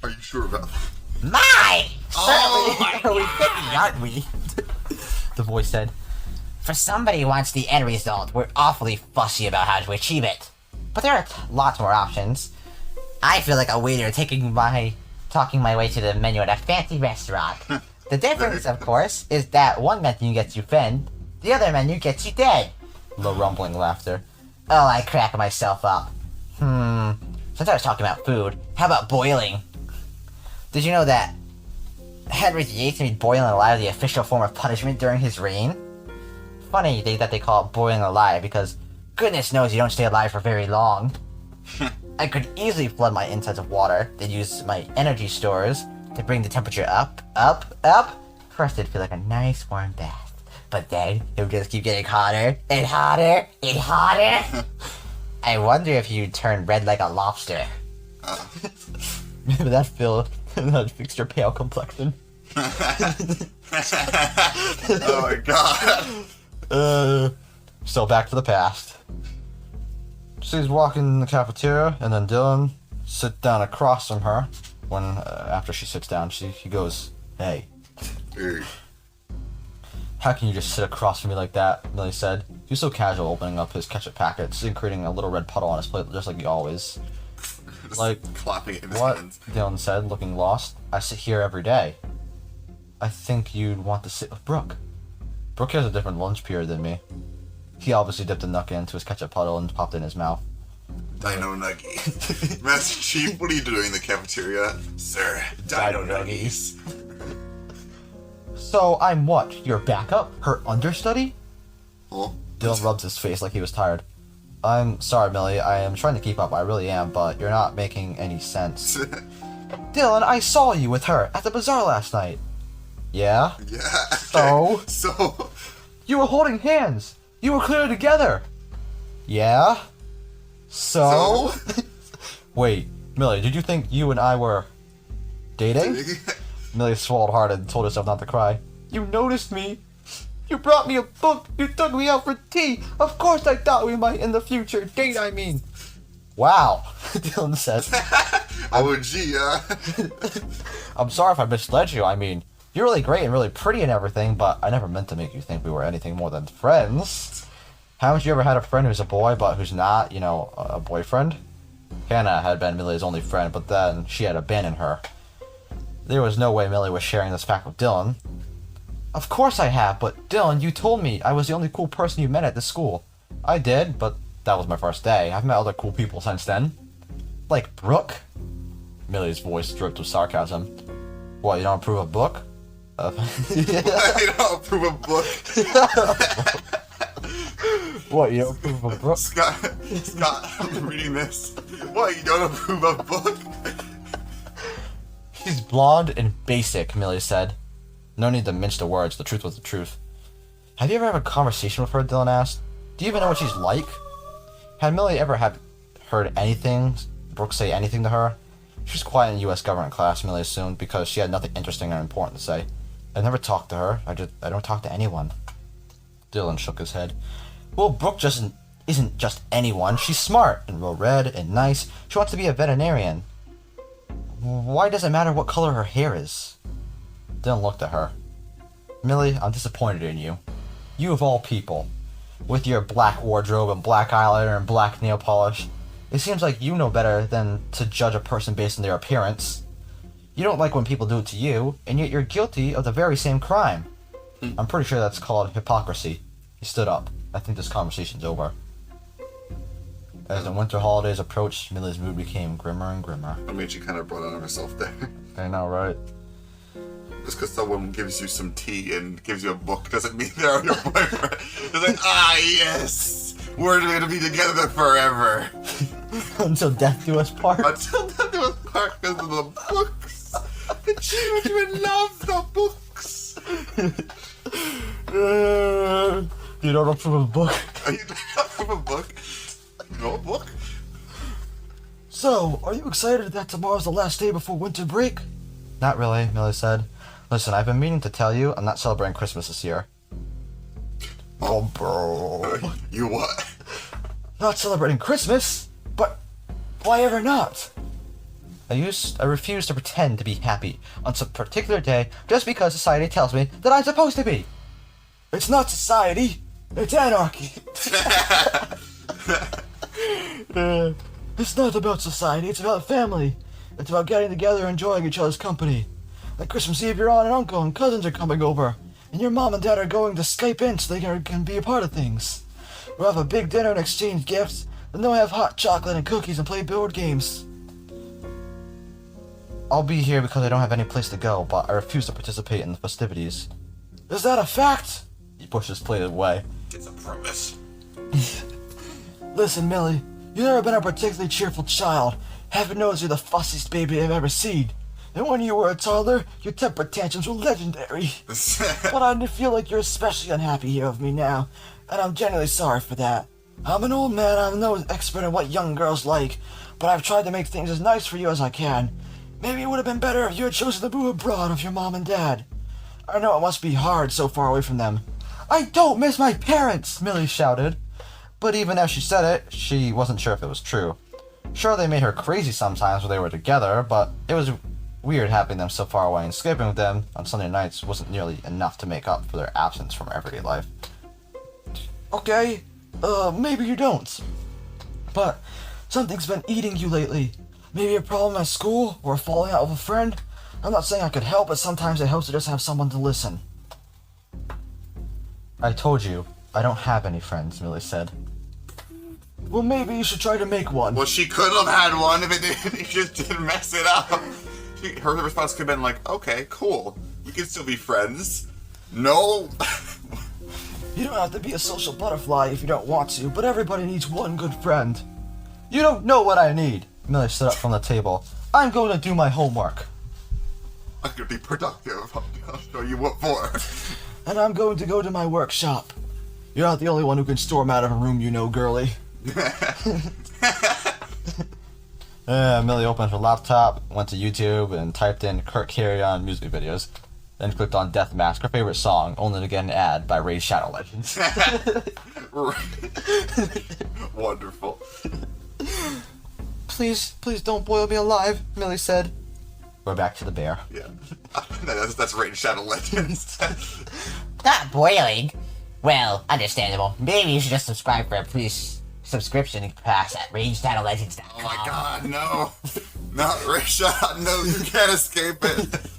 Are you sure about that? My! Oh, Certainly, we couldn't, aren't we? the voice said. For somebody who wants the end result, we're awfully fussy about how to achieve it. But there are lots more options. I feel like a waiter talking my way to the menu at a fancy restaurant. The difference, of course, is that one menu gets you fed, the other menu gets you dead. Low rumbling laughter. Oh, I crack myself up. Since I was talking about food, how about boiling? Did you know that Henry VIII made boiling alive the official form of punishment during his reign? Funny that they call it boiling alive because goodness knows you don't stay alive for very long. I could easily flood my insides with water, then use my energy stores to bring the temperature up. First it'd feel like a nice warm bath, but then it would just keep getting hotter and hotter and hotter. I wonder if you'd turn red like a lobster. Maybe that fixed your pale complexion. Oh my god. So back to the past. She's walking in the cafeteria, and then Dylan sits down across from her. When after she sits down, he goes, "Hey, Hey. how can you just sit across from me like that?" Millie said. He was so casual, opening up his ketchup packets and creating a little red puddle on his plate, just like he always. Just Like, clapping it in his What? hands. Dylan said, looking lost. I sit here every day. I think you'd want to sit with Brooke. Brooke has a different lunch period than me. He obviously dipped a nugget into his ketchup puddle and popped it in his mouth. Dino Nuggie. Master Chief, what are you doing in the cafeteria? Sir, Dino Nuggies. So I'm what? Your backup? Her understudy? Huh? Dylan rubs his face like he was tired. I'm sorry, Millie. I am trying to keep up. I really am, but you're not making any sense. Dylan, I saw you with her at the bazaar last night. Yeah? Yeah. So? So? You were holding hands. You were clearly together. Yeah? So? Wait, Millie, did you think you and I were dating? Millie swallowed hard and told herself not to cry. You noticed me. You brought me a book. You took me out for tea. Of course I thought we might in the future date, I mean. Wow, Dylan said. Oh, gee, I'm sorry if I misled you. I mean, you're really great and really pretty and everything, but I never meant to make you think we were anything more than friends. Haven't you ever had a friend who's a boy but who's not, a boyfriend? Hannah had been Millie's only friend, but then she had abandoned her. There was no way Millie was sharing this fact with Dylan. Of course I have, but Dylan, you told me I was the only cool person you met at this school. I did, but that was my first day. I've met other cool people since then. Like Brooke? Millie's voice dripped with sarcasm. What, you don't approve of Brooke? I don't approve of book. What, you don't approve of Brooke? Scott, I'm reading this. What, you don't approve of book? She's blonde and basic, Millie said. No need to mince the words, the truth was the truth. Have you ever had a conversation with her, Dylan asked? Do you even know what she's like? Had Millie ever heard anything, Brooke say anything to her? She was quiet in U.S. government class, Millie assumed, because she had nothing interesting or important to say. I never talked to her. I don't talk to anyone. Dylan shook his head. Well, Brooke isn't just anyone. She's smart and well-read and nice. She wants to be a veterinarian. Why does it matter what color her hair is? Dylan looked at her. Millie, I'm disappointed in you. You of all people. With your black wardrobe and black eyeliner and black nail polish. It seems like you know better than to judge a person based on their appearance. You don't like when people do it to you, and yet you're guilty of the very same crime. I'm pretty sure that's called hypocrisy. He stood up. I think this conversation's over. As the winter holidays approached, Millie's mood became grimmer and grimmer. I mean, she kind of brought on herself there. I know, right? Just because someone gives you some tea and gives you a book doesn't mean they're your boyfriend. It's like, yes! We're going to be together forever. Until death do us part. Until death do us part because of the books. The children love the books. You don't approve of a book. Are you from a book? No book? So, are you excited that tomorrow's the last day before winter break? Not really, Millie said. Listen, I've been meaning to tell you I'm not celebrating Christmas this year. Oh, bro. You what? Not celebrating Christmas? But why ever not? I refuse to pretend to be happy on some particular day just because society tells me that I'm supposed to be. It's not society. It's anarchy. It's not about society. It's about family. It's about getting together and enjoying each other's company. Like Christmas Eve, your aunt and uncle and cousins are coming over. And your mom and dad are going to Skype in so they can be a part of things. We'll have a big dinner and exchange gifts. And then we'll have hot chocolate and cookies and play board games. I'll be here because I don't have any place to go, but I refuse to participate in the festivities. Is that a fact? He pushed his plate away. It's a promise. Listen, Millie, you've never been a particularly cheerful child. Heaven knows you're the fussiest baby I've ever seen. And when you were a toddler, your temper tantrums were legendary. But I feel like you're especially unhappy here with me now, and I'm genuinely sorry for that. I'm an old man, I'm no expert in what young girls like, but I've tried to make things as nice for you as I can. Maybe it would have been better if you had chosen to move abroad with your mom and dad. I know it must be hard so far away from them. I don't miss my parents, Millie shouted. But even as she said it, she wasn't sure if it was true. Sure, they made her crazy sometimes when they were together, but it was weird having them so far away, and skipping with them on Sunday nights wasn't nearly enough to make up for their absence from everyday life. Okay, maybe you don't. But something's been eating you lately. Maybe a problem at school, or falling out with a friend. I'm not saying I could help, but sometimes it helps to just have someone to listen. I told you, I don't have any friends, Millie said. Well, maybe you should try to make one. Well, she could have had one if you just didn't mess it up. Her response could have been like, okay, cool. We can still be friends. No. You don't have to be a social butterfly if you don't want to, but everybody needs one good friend. You don't know what I need. Millie stood up from the table. I'm going to do my homework. I'm going to be productive. I'll show you what for. And I'm going to go to my workshop. You're not the only one who can storm out of a room, you know, girly. Millie opened her laptop, went to YouTube, and typed in Kurt Carry-On music videos. Then clicked on Death Mask, her favorite song, only to get an ad by Raid Shadow Legends. Wonderful. Please don't boil me alive, Millie said. We're back to the bear. Yeah. That's Raid Shadow Legends. Not boiling. Well, understandable. Maybe you should just subscribe for a free subscription pass at RageShadowLegends.com. Oh my god, no. Not Raid Shadow. No, you can't escape it.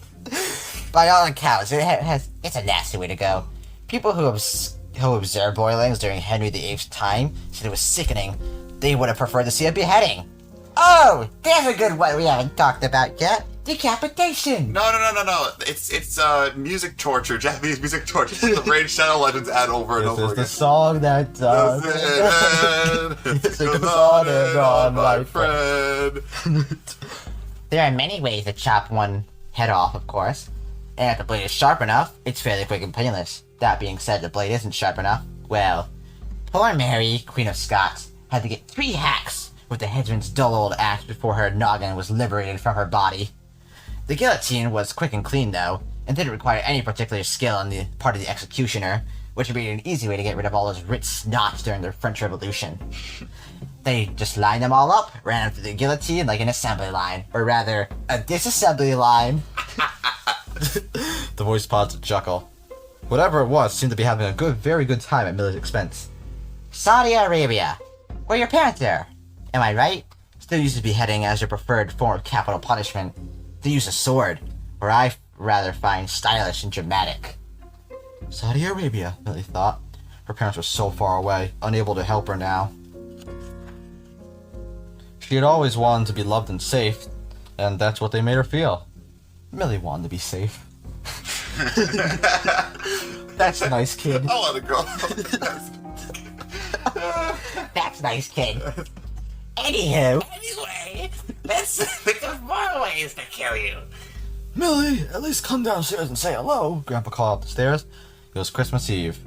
By all accounts, it's a nasty way to go. People who observed boilings during Henry VIII's time said it was sickening. They would have preferred to see a beheading. Oh, there's a good one we haven't talked about yet. Decapitation. No. It's music torture, Japanese music torture. It's the Raid Shadow Legends ad over and over again. This is the song that does it goes on and on, my friend. There are many ways to chop one head off, of course. And if the blade is sharp enough, it's fairly quick and painless. That being said, the blade isn't sharp enough. Well, poor Mary, Queen of Scots, had to get 3 hacks with the headsman's dull old axe before her noggin was liberated from her body. The guillotine was quick and clean, though, and didn't require any particular skill on the part of the executioner, which made it an easy way to get rid of all those writ snots during the French Revolution. They just lined them all up, ran them through the guillotine like an assembly line, or rather, a disassembly line. The voice paused to chuckle. Whatever it was seemed to be having a very good time at Millie's expense. Saudi Arabia. Were your parents there? Am I right? Still uses beheading as your preferred form of capital punishment. They use a sword, where I rather find stylish and dramatic. Saudi Arabia, Millie thought. Her parents were so far away, unable to help her now. She had always wanted to be loved and safe, and that's what they made her feel. Millie wanted to be safe. That's nice, kid. I'll let it go. That's nice, kid. Anywho. Anyway, let's think of more ways to kill you. Millie, at least come downstairs and say hello, Grandpa called up the stairs. It was Christmas Eve.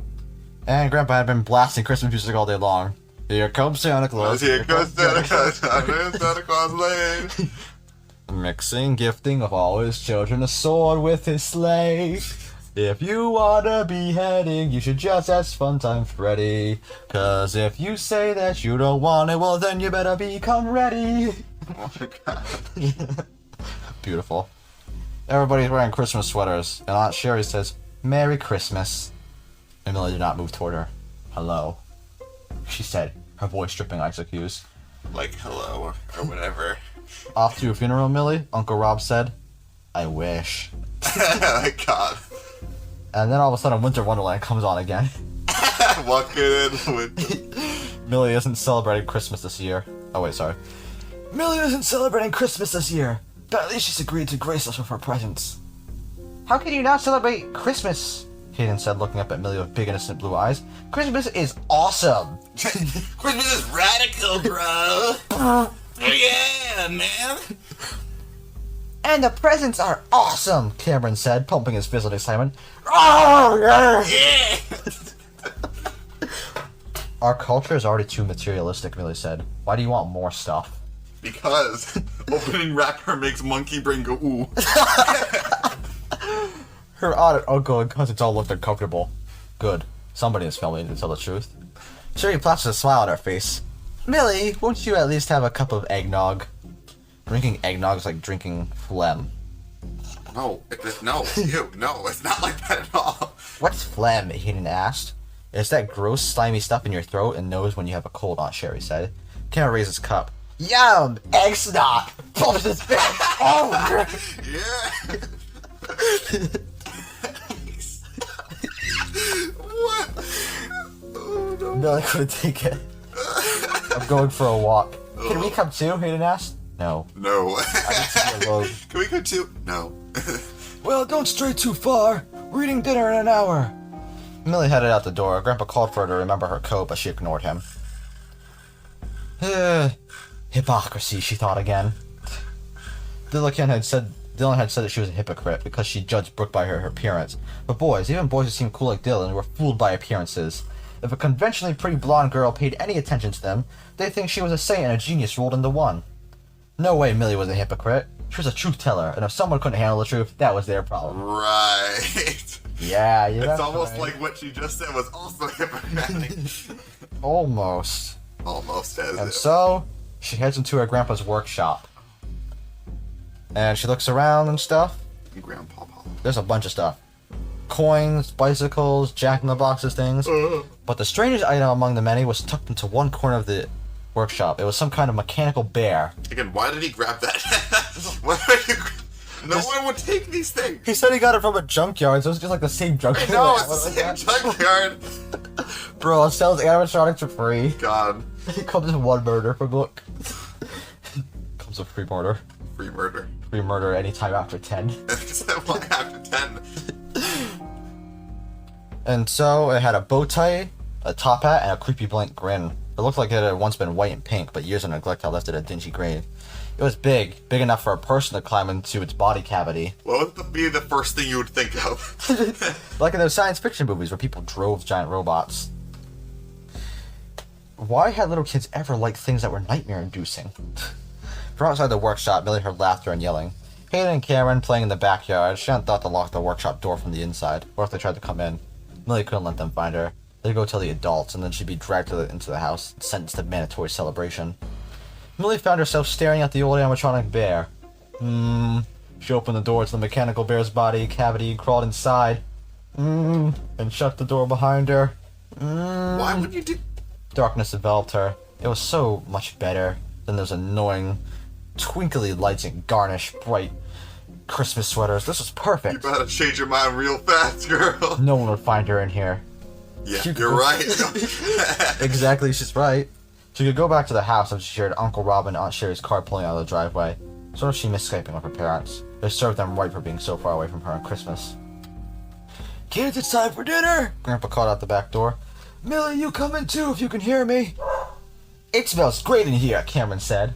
And Grandpa had been blasting Christmas music all day long. Here comes Santa Claus. Here comes Santa Claus. I'm in Santa Claus Lane. Mixing, gifting of all his children a sword with his sleigh. If you want a beheading, you should just ask Funtime Freddy. 'Cause if you say that you don't want it, well then you better become ready. Oh my god. Beautiful. Everybody's wearing Christmas sweaters, and Aunt Sherry says, Merry Christmas. And Millie did not move toward her. Hello, she said, her voice dripping ICQs. Like, hello, or whatever. Off to your funeral, Millie? Uncle Rob said. I wish. My God. And then all of a sudden, Winter Wonderland comes on again. Walking in with... Millie isn't celebrating Christmas this year. Oh, wait, sorry. Millie isn't celebrating Christmas this year, but at least she's agreed to grace us with her presence. How can you not celebrate Christmas? Hayden said, looking up at Millie with big, innocent blue eyes. Christmas is awesome! Christmas is radical, bro. Yeah, man. And the presents are awesome, Cameron said, pumping his fist with excitement. Oh, yeah! Yeah. Our culture is already too materialistic, Millie said. Why do you want more stuff? Because opening wrapper makes monkey brain go ooh. Her aunt, uncle, and cousins all looked uncomfortable. Good. Somebody is filming to tell the truth. Sherry plastered a smile on her face. Millie, won't you at least have a cup of eggnog? Drinking eggnog is like drinking phlegm. No, no, ew, no, it's not like that at all. What's phlegm? Hayden asked. It's that gross, slimy stuff in your throat and nose when you have a cold, Aunt Sherry said. Cameron raised his cup. Yum! Egg snot! Pumps his face! Oh! Yeah. What? Oh no. Millie couldn't take it. I'm going for a walk. Can we come too? Hayden asked. No. No. I need to be alone. Can we go too? No. Well, don't stray too far. We're eating dinner in an hour. Millie headed out the door. Grandpa called for her to remember her coat, but she ignored him. Hypocrisy, she thought again. Dylan had said that she was a hypocrite because she judged Brooke by her appearance. But boys, even boys who seemed cool like Dylan, were fooled by appearances. If a conventionally pretty blonde girl paid any attention to them, they'd think she was a saint and a genius rolled into one. No way Millie was a hypocrite. She was a truth teller, and if someone couldn't handle the truth, that was their problem. Right. Yeah, It's almost like what she just said was also hypocritic. Almost. Almost as And if. so, she heads into her grandpa's workshop. And she looks around and stuff. Grandpa Paul. There's a bunch of stuff. Coins, bicycles, jack-in-the-boxes things. But the strangest item among the many was tucked into one corner of the workshop. It was some kind of mechanical bear. Again, why did he grab that? Why would you... No one would take these things. He said he got it from a junkyard, so it's just like the same junkyard. No, it's the same junkyard. Bro, it sells animatronics for free. God. It comes with one murder for book. Comes with free murder. Free murder. Free murder anytime after 10. Why after 10? And so it had a bow tie, a top hat, and a creepy blank grin. It looked like it had once been white and pink, but years of neglect had left it a dingy green. It was big enough for a person to climb into its body cavity. What would be the first thing you would think of? Like in those science fiction movies where people drove giant robots. Why had little kids ever liked things that were nightmare-inducing? From outside the workshop, Millie heard laughter and yelling. Hayden and Cameron playing in the backyard. She hadn't thought to lock the workshop door from the inside. What if they tried to come in? Millie couldn't let them find her. They'd go tell the adults, and then she'd be dragged into the house, sentenced to mandatory celebration. Millie found herself staring at the old animatronic bear. She opened the door to the mechanical bear's body cavity, crawled inside, and shut the door behind her. Why would you do... Darkness enveloped her. It was so much better than those annoying, twinkly lights and garnish bright Christmas sweaters. This was You perfect. better change your mind real fast, girl. No one would find her in here. Yeah, You- you're right. Exactly, she's right. She could go back to the house as she heard Uncle Rob and Aunt Sherry's car pulling out of the driveway. Sort of she missed Skyping with her parents. It served them right for being so far away from her on Christmas. Kids, it's time for dinner! Grandpa called out the back door. Millie, you come in too if you can hear me. It smells great in here, Cameron said.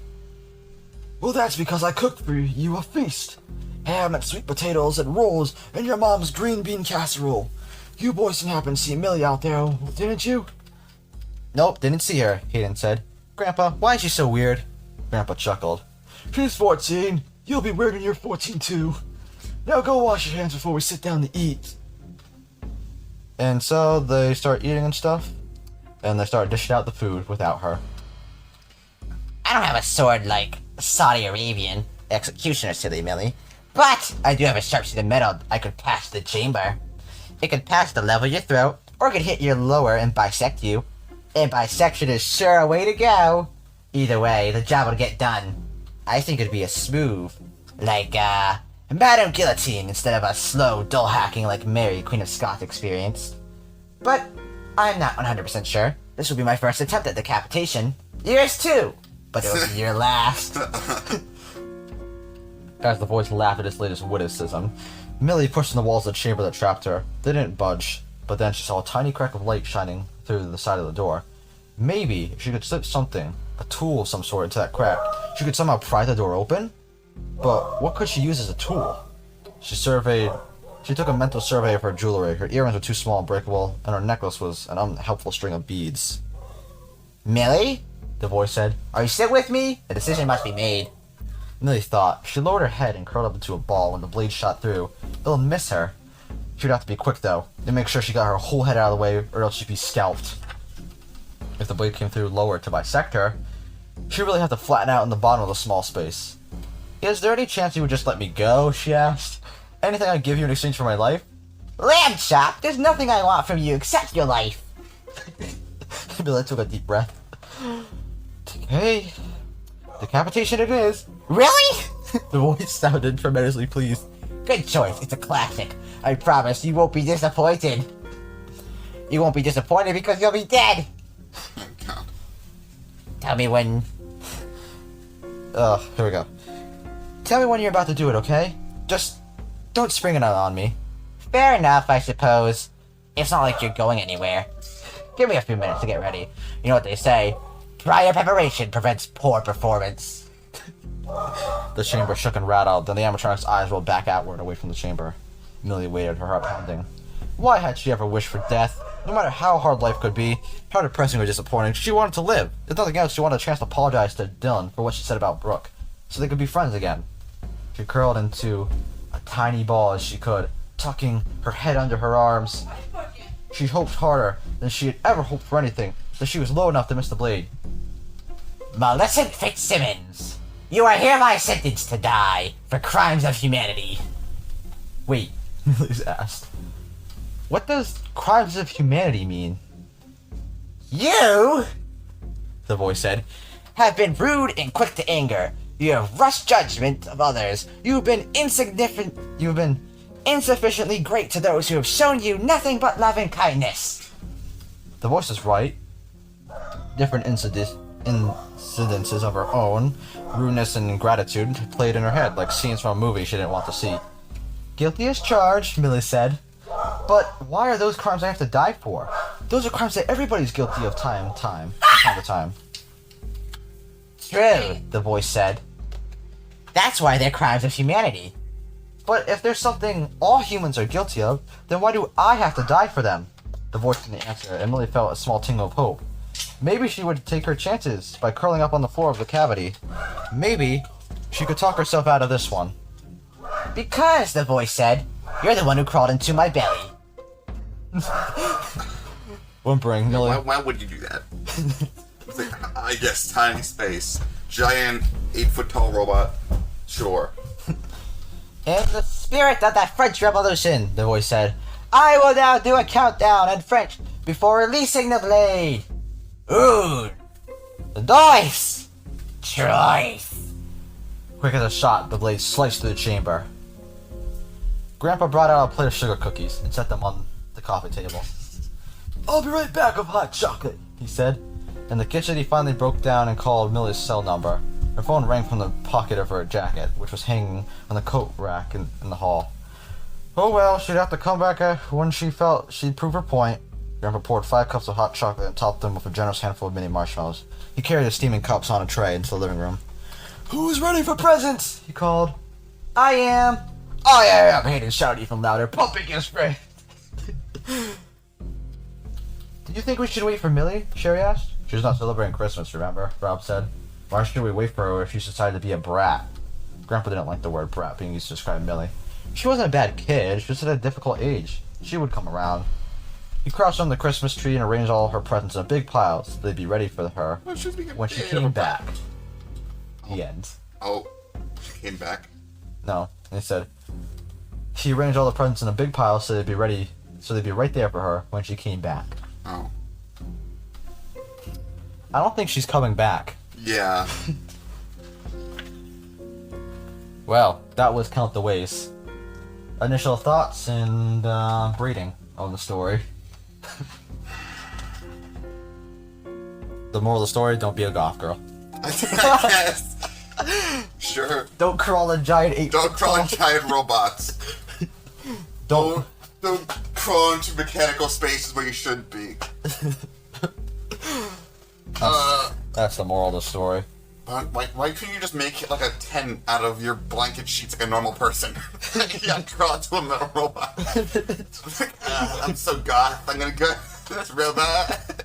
Well, that's because I cooked for you a feast. Ham and sweet potatoes and rolls and your mom's green bean casserole. You boys didn't happen to see Millie out there, didn't you? Nope, didn't see her, Hayden said. Grandpa, why is she so weird? Grandpa chuckled. She's 14. You'll be weird when you're 14 too. Now go wash your hands before we sit down to eat. And so they start eating and stuff, and they start dishing out the food without her. I don't have a sword like Saudi Arabian executioner, silly Millie. But I do have a sharp-sheeted metal I could pass the chamber. It could pass the level of your throat, or it could hit your lower and bisect you. And bisection is sure a way to go. Either way, the job will get done. I think it'd be a smooth, like, Madame Guillotine instead of a slow, dull hacking like Mary, Queen of Scots experienced. But I'm not 100% sure. This will be my first attempt at decapitation. Yours too! But it will be your last. As the voice laughed at his latest witticism, Millie pushed in the walls of the chamber that trapped her. They didn't budge, but then she saw a tiny crack of light shining through the side of the door. Maybe if she could slip something, a tool of some sort, into that crack, she could somehow pry the door open? But what could she use as a tool? She took a mental survey of her jewelry. Her earrings were too small and breakable, and her necklace was an unhelpful string of beads. Millie? The voice said. Are you still with me? A decision must be made. Millie thought. She lowered her head and curled up into a ball when the blade shot through. It'll miss her. She'd have to be quick, though, and make sure she got her whole head out of the way, or else she'd be scalped. If the blade came through lower to bisect her, she'd really have to flatten out in the bottom of the small space. Is there any chance you would just let me go? She asked. Anything I'd give you in exchange for my life? Lamb chop, there's nothing I want from you except your life. Millie took a deep breath. Okay. Decapitation it is. Really? The voice sounded tremendously pleased. Good choice, it's a classic. I promise you won't be disappointed. You won't be disappointed because you'll be dead. God. Tell me when... Here we go. Tell me when you're about to do it, okay? Just don't spring it out on me. Fair enough, I suppose. It's not like you're going anywhere. Give me a few minutes to get ready. You know what they say, prior preparation prevents poor performance. The chamber shook and rattled, then the animatronic's eyes rolled back outward away from the chamber. Millie waited, her heart pounding. Why had she ever wished for death? No matter how hard life could be, how depressing or disappointing, she wanted to live. If nothing else, she wanted a chance to apologize to Dylan for what she said about Brooke, so they could be friends again. She curled into a tiny ball as she could, tucking her head under her arms. She hoped harder than she had ever hoped for anything, that she was low enough to miss the blade. Millicent Fitzsimmons, you are hereby sentenced to die for crimes of humanity. Wait, Millie's asked. What does crimes of humanity mean? You, The voice said. have been rude and quick to anger. You have rushed judgment of others. You have been insufficiently great to those who have shown you nothing but love and kindness. The voice is right. Different incidences of her own, rudeness and ingratitude, played in her head, like scenes from a movie she didn't want to see. Guilty as charged, Millie said. But why are those crimes I have to die for? Those are crimes that everybody's guilty of time to time. True, The voice said. that's why they're crimes of humanity. But if there's something all humans are guilty of, then why do I have to die for them? The voice didn't answer, and Millie felt a small tingle of hope. Maybe she would take her chances by curling up on the floor of the cavity. Maybe she could talk herself out of this one. Because, the voice said, you're the one who crawled into my belly. Whimpering, Millie. Why would you do that? It's like, I guess tiny space, giant 8-foot tall robot. Sure. In the spirit of that French Revolution, the voice said, I will now do a countdown in French before releasing the blade. Une, deux, trois. Quick as a shot, the blade sliced through the chamber. Grandpa brought out a plate of sugar cookies and set them on the coffee table. I'll be right back with hot chocolate, he said. In the kitchen, he finally broke down and called Millie's cell number. Her phone rang from the pocket of her jacket, which was hanging on the coat rack in the hall. Oh well, she'd have to come back when she felt she'd prove her point. Grandpa poured 5 cups of hot chocolate and topped them with a generous handful of mini marshmallows. He carried the steaming cups on a tray into the living room. Who's ready for presents? He called. I am. I am! Hayden shouted even louder, pumping his fist. Do you think we should wait for Millie? Sherry asked. She's not celebrating Christmas, remember? Rob said. Why should we wait for her if she's decided to be a brat? Grandpa didn't like the word brat being used to describe Millie. She wasn't a bad kid, she was at a difficult age. She would come around. He crouched on the Christmas tree and arranged all her presents in a big pile so they'd be ready for her when she came back. The end. Oh, she came back. No, he said. He arranged all the presents in a big pile so they'd be ready so they'd be right there for her when she came back. Oh. I don't think she's coming back. Yeah. Well, that was Count the Ways. Initial thoughts and rating of the story. The moral of the story, don't be a goth girl. I guess. Sure. Don't crawl in giant ape. Don't crawl in giant robots. Don't. Don't crawl into mechanical spaces where you shouldn't be. That's the moral of the story. Why couldn't you just make it like a tent out of your blanket sheets like a normal person? You have to crawl into a metal robot. I'm so goth. I'm gonna go. That's real bad.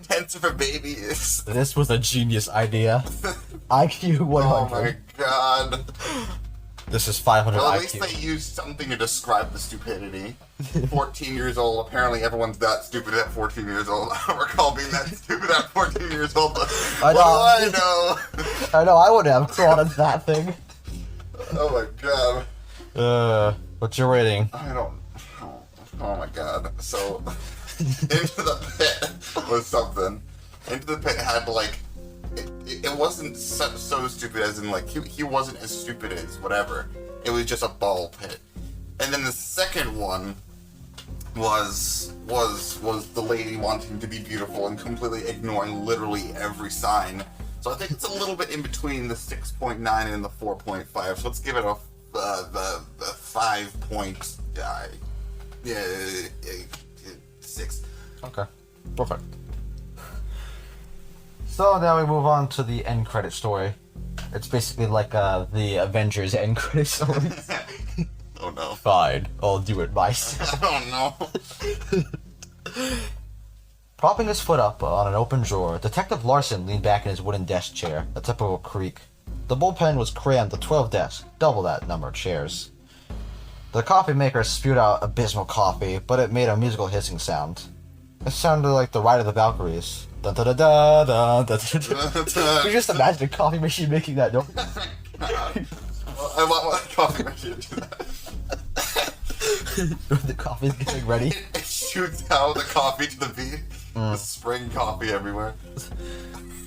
Tents are for babies. This was a genius idea. IQ 100. Oh my god. This is 500 Well, at IQ. least they used something to describe the stupidity. 14 years old. Apparently everyone's that stupid at 14 years old. I don't recall being that stupid at 14 years old. But I know. what do I know? I know, I wouldn't have crawled into that thing. Oh my god. What's your rating? I don't. Oh my god. So, Into the Pit was something. Into the Pit had like. It wasn't so stupid as in like he wasn't as stupid as whatever. It was just a ball pit. And then the second one was the lady wanting to be beautiful and completely ignoring literally every sign. So I think it's a little bit in between the 6.9 and the 4.5. So let's give it a the 6. Okay. Perfect. So now we move on to the end credit story. It's basically like the Avengers end credit story. Oh no. Fine, I'll do it myself. Oh no. Propping his foot up on an open drawer, Detective Larson leaned back in his wooden desk chair, a typical creak. The bullpen was crammed with 12 desks, double that number of chairs. The coffee maker spewed out abysmal coffee, but it made a musical hissing sound. It sounded like the Ride of the Valkyries. Dun dun dun dun dun dun dun dun. You just imagine a coffee machine making that noise. I want my coffee machine to do that. The coffee's getting ready. It shoots out the coffee to the beat. The spring coffee everywhere.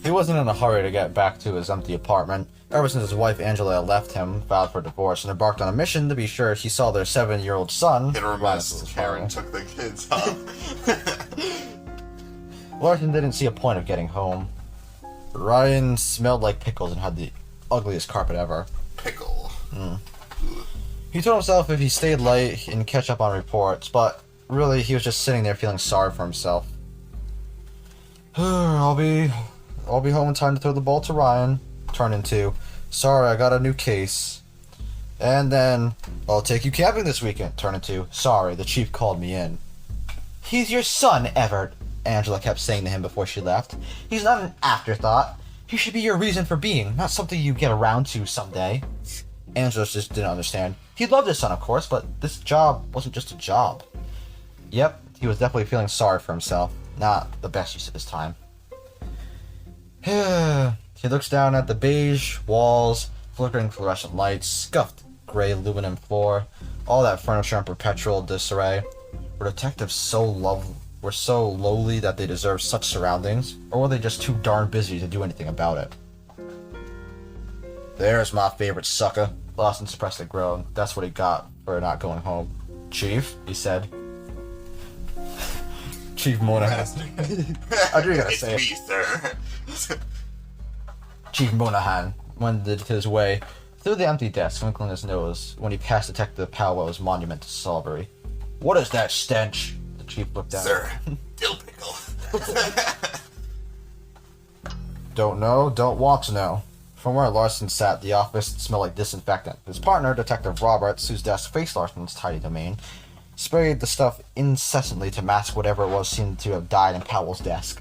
He wasn't in a hurry to get back to his empty apartment. Ever since his wife Angela left him, filed for divorce, and embarked on a mission to be sure he saw their 7-year-old son. Hit or rise miss. to his Karen father. took the kids home. Larson didn't see a point of getting home. Ryan smelled like pickles and had the ugliest carpet ever. Pickle. He told himself if he stayed late and catch up on reports, but really he was just sitting there feeling sorry for himself. I'll be home in time to throw the ball to Ryan. Turn into, sorry, I got a new case. And then, I'll take you camping this weekend. Turn into, sorry, the chief called me in. He's your son, Everett, Angela kept saying to him before she left. He's not an afterthought. He should be your reason for being, not something you get around to someday. Angela just didn't understand. He loved his son, of course, but this job wasn't just a job. Yep, he was definitely feeling sorry for himself. Not the best use of his time. He looks down at the beige walls, flickering fluorescent lights, scuffed gray aluminum floor, all that furniture in perpetual disarray. Were detectives so lowly that they deserved such surroundings, or were they just too darn busy to do anything about it? There's my favorite sucker. Lawson suppressed a groan. That's what he got for not going home. Chief, he said. Chief Monahan. I knew you were gonna say It's it. me, sir. Chief Monahan wended his way through the empty desk, wrinkling his nose when he passed Detective Powell's monument to Salisbury. What is that stench? The chief looked down. Sir, dill pickle. Don't know, don't want to know. From where Larson sat, the office smelled like disinfectant. His partner, Detective Roberts, whose desk faced Larson's tidy domain, sprayed the stuff incessantly to mask whatever it was seemed to have died in Powell's desk.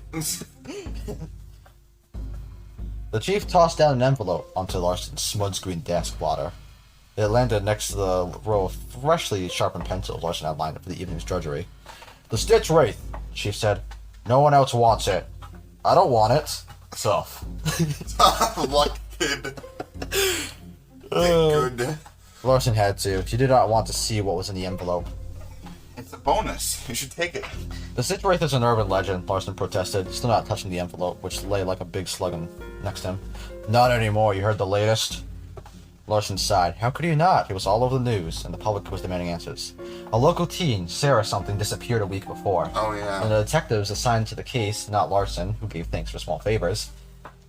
The chief tossed down an envelope onto Larson's smudge-green desk blotter. It landed next to the row of freshly sharpened pencils Larson had lined up for the evening's drudgery. The Stitch Wraith, the chief said. No one else wants it. I don't want it. Self. Luck kid. Good. Larson had to. He did not want to see what was in the envelope. bonus. You should take it. The Stitch Wraith is an urban legend, Larson protested, still not touching the envelope, which lay like a big slug next to him. Not anymore, you heard the latest? Larson sighed. How could you not? It was all over the news, and the public was demanding answers. A local teen, Sarah something, disappeared a week before. Oh, yeah. And the detectives assigned to the case, not Larson, who gave thanks for small favors,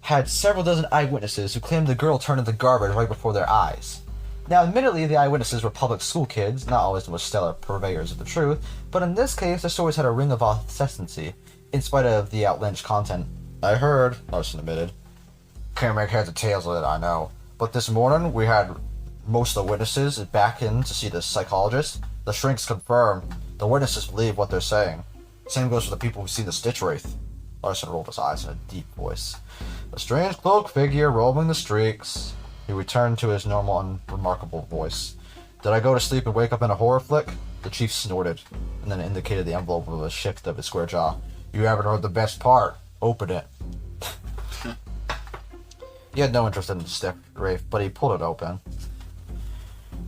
had several dozen eyewitnesses who claimed the girl turned into garbage right before their eyes. Now, admittedly, the eyewitnesses were public school kids, not always the most stellar purveyors of the truth, but in this case, their stories had a ring of authenticity, in spite of the outlandish content. I heard, Larson admitted. Can't make heads or tails of it, I know. But this morning, we had most of the witnesses back in to see the psychologist. The shrinks confirm. The witnesses believe what they're saying. Same goes for the people who see the Stitch Wraith. Larson rolled his eyes in a deep voice. A strange cloaked figure roaming the streets. He returned to his normal and remarkable voice. Did I go to sleep and wake up in a horror flick? The chief snorted, and then indicated the envelope with a shift of his square jaw. You haven't heard the best part. Open it. He had no interest in the Stitch Wraith, but he pulled it open.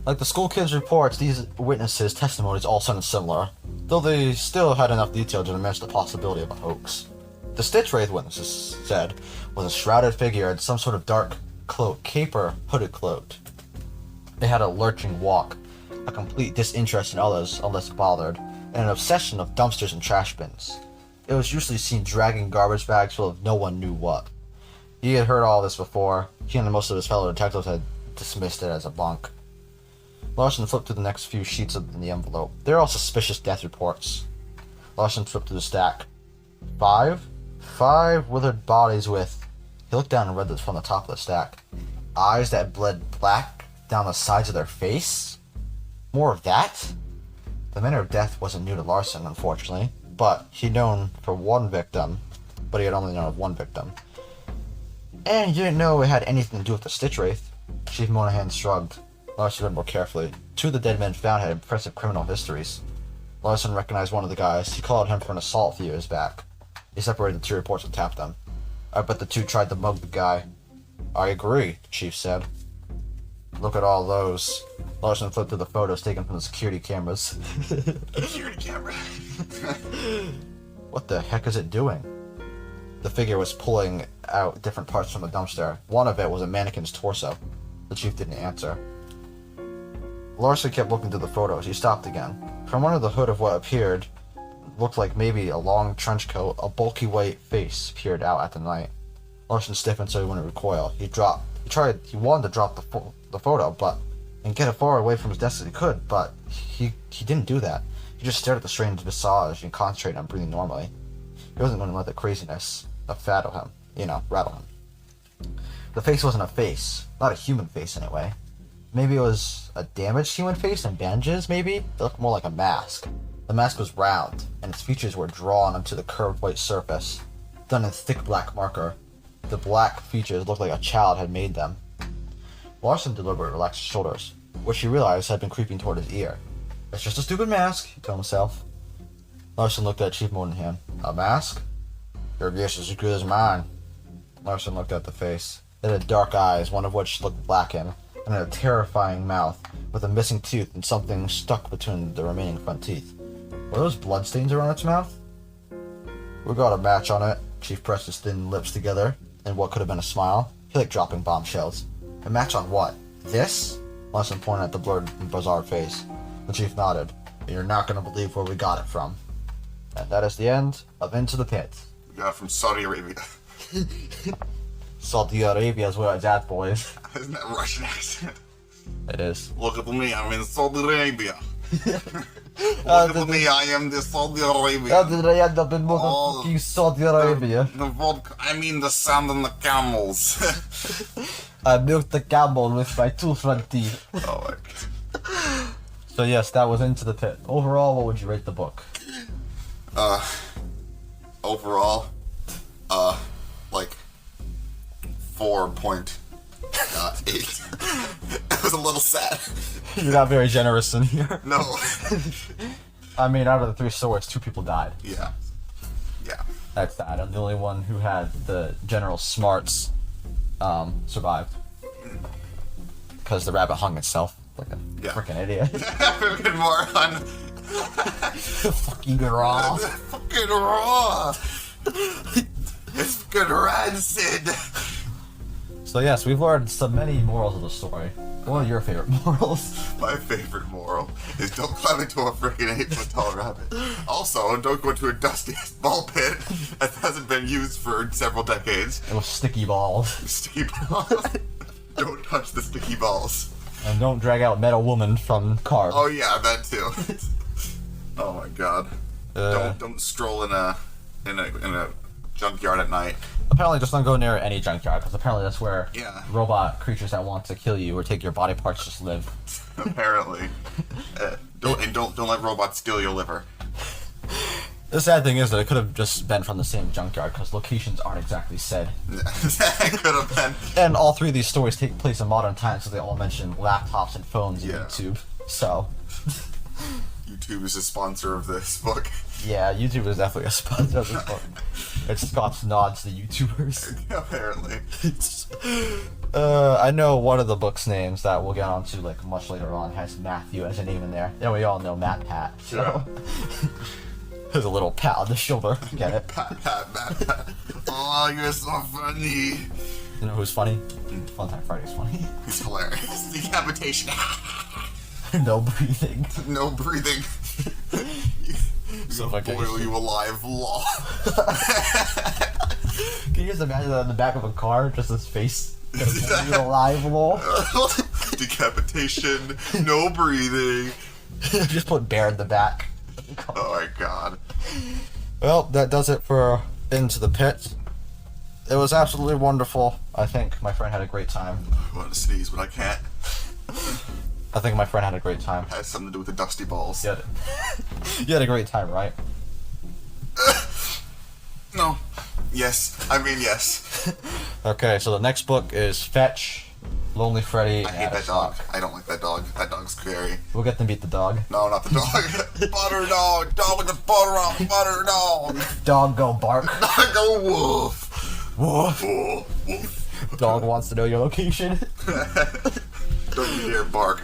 Like the school kids' reports, these witnesses' testimonies all sounded similar, though they still had enough detail to diminish the possibility of a hoax. The Stitch Wraith, witnesses said, was a shrouded figure in some sort of dark cloak, caper, hooded cloaked. They had a lurching walk, a complete disinterest in others unless bothered, and an obsession of dumpsters and trash bins. It was usually seen dragging garbage bags full of no one knew what. He had heard all this before. He and most of his fellow detectives had dismissed it as a bunk. Larson flipped through the next few sheets in the envelope. They were all suspicious death reports. Larson flipped through the stack. 5 withered bodies with... He looked down and read this from the top of the stack. Eyes that bled black down the sides of their face? More of that? The manner of death wasn't new to Larson, unfortunately, but he'd known for one victim, but he had only known of one victim. And he didn't know it had anything to do with the Stitch Wraith. Chief Monahan shrugged. Larson read more carefully. 2 of the dead men found had impressive criminal histories. Larson recognized one of the guys. He called him for an assault a few years back. He separated the 2 reports and tapped them. I bet the 2 tried to mug the guy. I agree, the chief said. Look at all those. Larson flipped through the photos taken from the security cameras. Security camera. What the heck is it doing? The figure was pulling out different parts from the dumpster. One of it was a mannequin's torso. The chief didn't answer. Larson kept looking through the photos. He stopped again. From under the hood of what appeared looked like maybe a long trench coat, a bulky white face peered out at the night. Larson stiffened so he wouldn't recoil. He wanted to drop the photo, but and get it far away from his desk as he could, but he didn't do that. He just stared at the strange visage and concentrated on breathing normally. He wasn't going to let the craziness rattle him. The face wasn't a face. Not a human face, anyway. Maybe it was a damaged human face and bandages, maybe? It looked more like a mask. The mask was round, and its features were drawn onto the curved white surface, done in thick black marker. The black features looked like a child had made them. Larson deliberately relaxed his shoulders, which he realized had been creeping toward his ear. It's just a stupid mask, he told himself. Larson looked at Chief Monahan. A mask? Your guess is as good as mine. Larson looked at the face. It had dark eyes, one of which looked blackened, and a terrifying mouth, with a missing tooth and something stuck between the remaining front teeth. Were those bloodstains around its mouth? We got a match on it. Chief pressed his thin lips together, in what could have been a smile. He liked dropping bombshells. A match on what? This? Larson pointed at the blurred and bizarre face. The chief nodded. You're not going to believe where we got it from. And that is the end of Into the Pit. We got it from Saudi Arabia. Saudi Arabia is where it's at, boys. Isn't that a Russian accent? It is. Look at me, I'm in Saudi Arabia. Look at me, I am the Saudi Arabia. How did I end up in motherfucking Saudi Arabia? The vodka, I mean the sand and the camels. I milked the camel with my 2 front teeth. Oh my god. So yes, that was Into the Pit. Overall, what would you rate the book? Overall, like 4.8. It was a little sad. You're not very generous in here. No. I mean, out of the 3 swords, 2 people died. Yeah. That's sad. I'm the only one who had the general smarts survived. Because the rabbit hung itself like a freaking idiot. Freaking moron. Fucking raw. Fucking raw. It's fucking rancid. So yes, we've learned so many morals of the story. What are your favorite morals? My favorite moral is don't climb into a freaking 8-foot tall rabbit. Also, don't go into a dusty ball pit that hasn't been used for several decades. It was sticky balls. Sticky balls. Don't touch the sticky balls. And don't drag out Metal Woman from cars. Oh yeah, that too. Oh my god. Don't stroll in a junkyard at night. Apparently, just don't go near any junkyard, because apparently that's where Yeah. robot creatures that want to kill you or take your body parts just live. Apparently. Don't let robots steal your liver. The sad thing is that it could have just been from the same junkyard, because locations aren't exactly said. That could have been. And all three of these stories take place in modern times, so they all mention laptops and phones and Yeah. YouTube. So, YouTube is a sponsor of this book. yeah, YouTube is definitely a sponsor of this book. It's Scott's nods to YouTubers. Apparently. I know one of the book's names that we'll get onto like much later on has Matthew as a name in there. And we all know Matt Pat. So there's a little pat on the shoulder. Get it? Pat. Oh, you're so funny. You know who's funny? Funtime Freddy's funny. He's hilarious. Decapitation. No breathing. No breathing. Suffocation. Boil you alive. Law. Can you just imagine that on the back of a car? Just his face. You alive, lol. Decapitation. No breathing. Just put bear in the back. Oh my god. Well, that does it for Into the Pit. It was absolutely wonderful. I think my friend had a great time. I want to sneeze, but I can't. I think my friend had a great time. Has something to do with the dusty balls. You had a great time, right? No. Yes. I mean, yes. Okay, so the next book is Fetch, Lonely Freddy, I hate that dog. I don't like that dog. That dog's scary. We'll get to meet the dog. No, not the dog. Butter dog. Dog with the butter on. Butter dog. Dog go bark. Dog go woof. Woof. Woof. Woof. Dog wants to know your location. Don't you dare bark.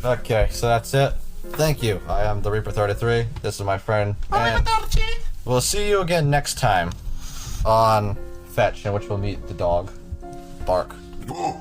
Okay, so that's it. Thank you. I am TheReaper33. This is my friend. And we'll see you again next time on Fetch, in which we'll meet the dog. Bark. Woof.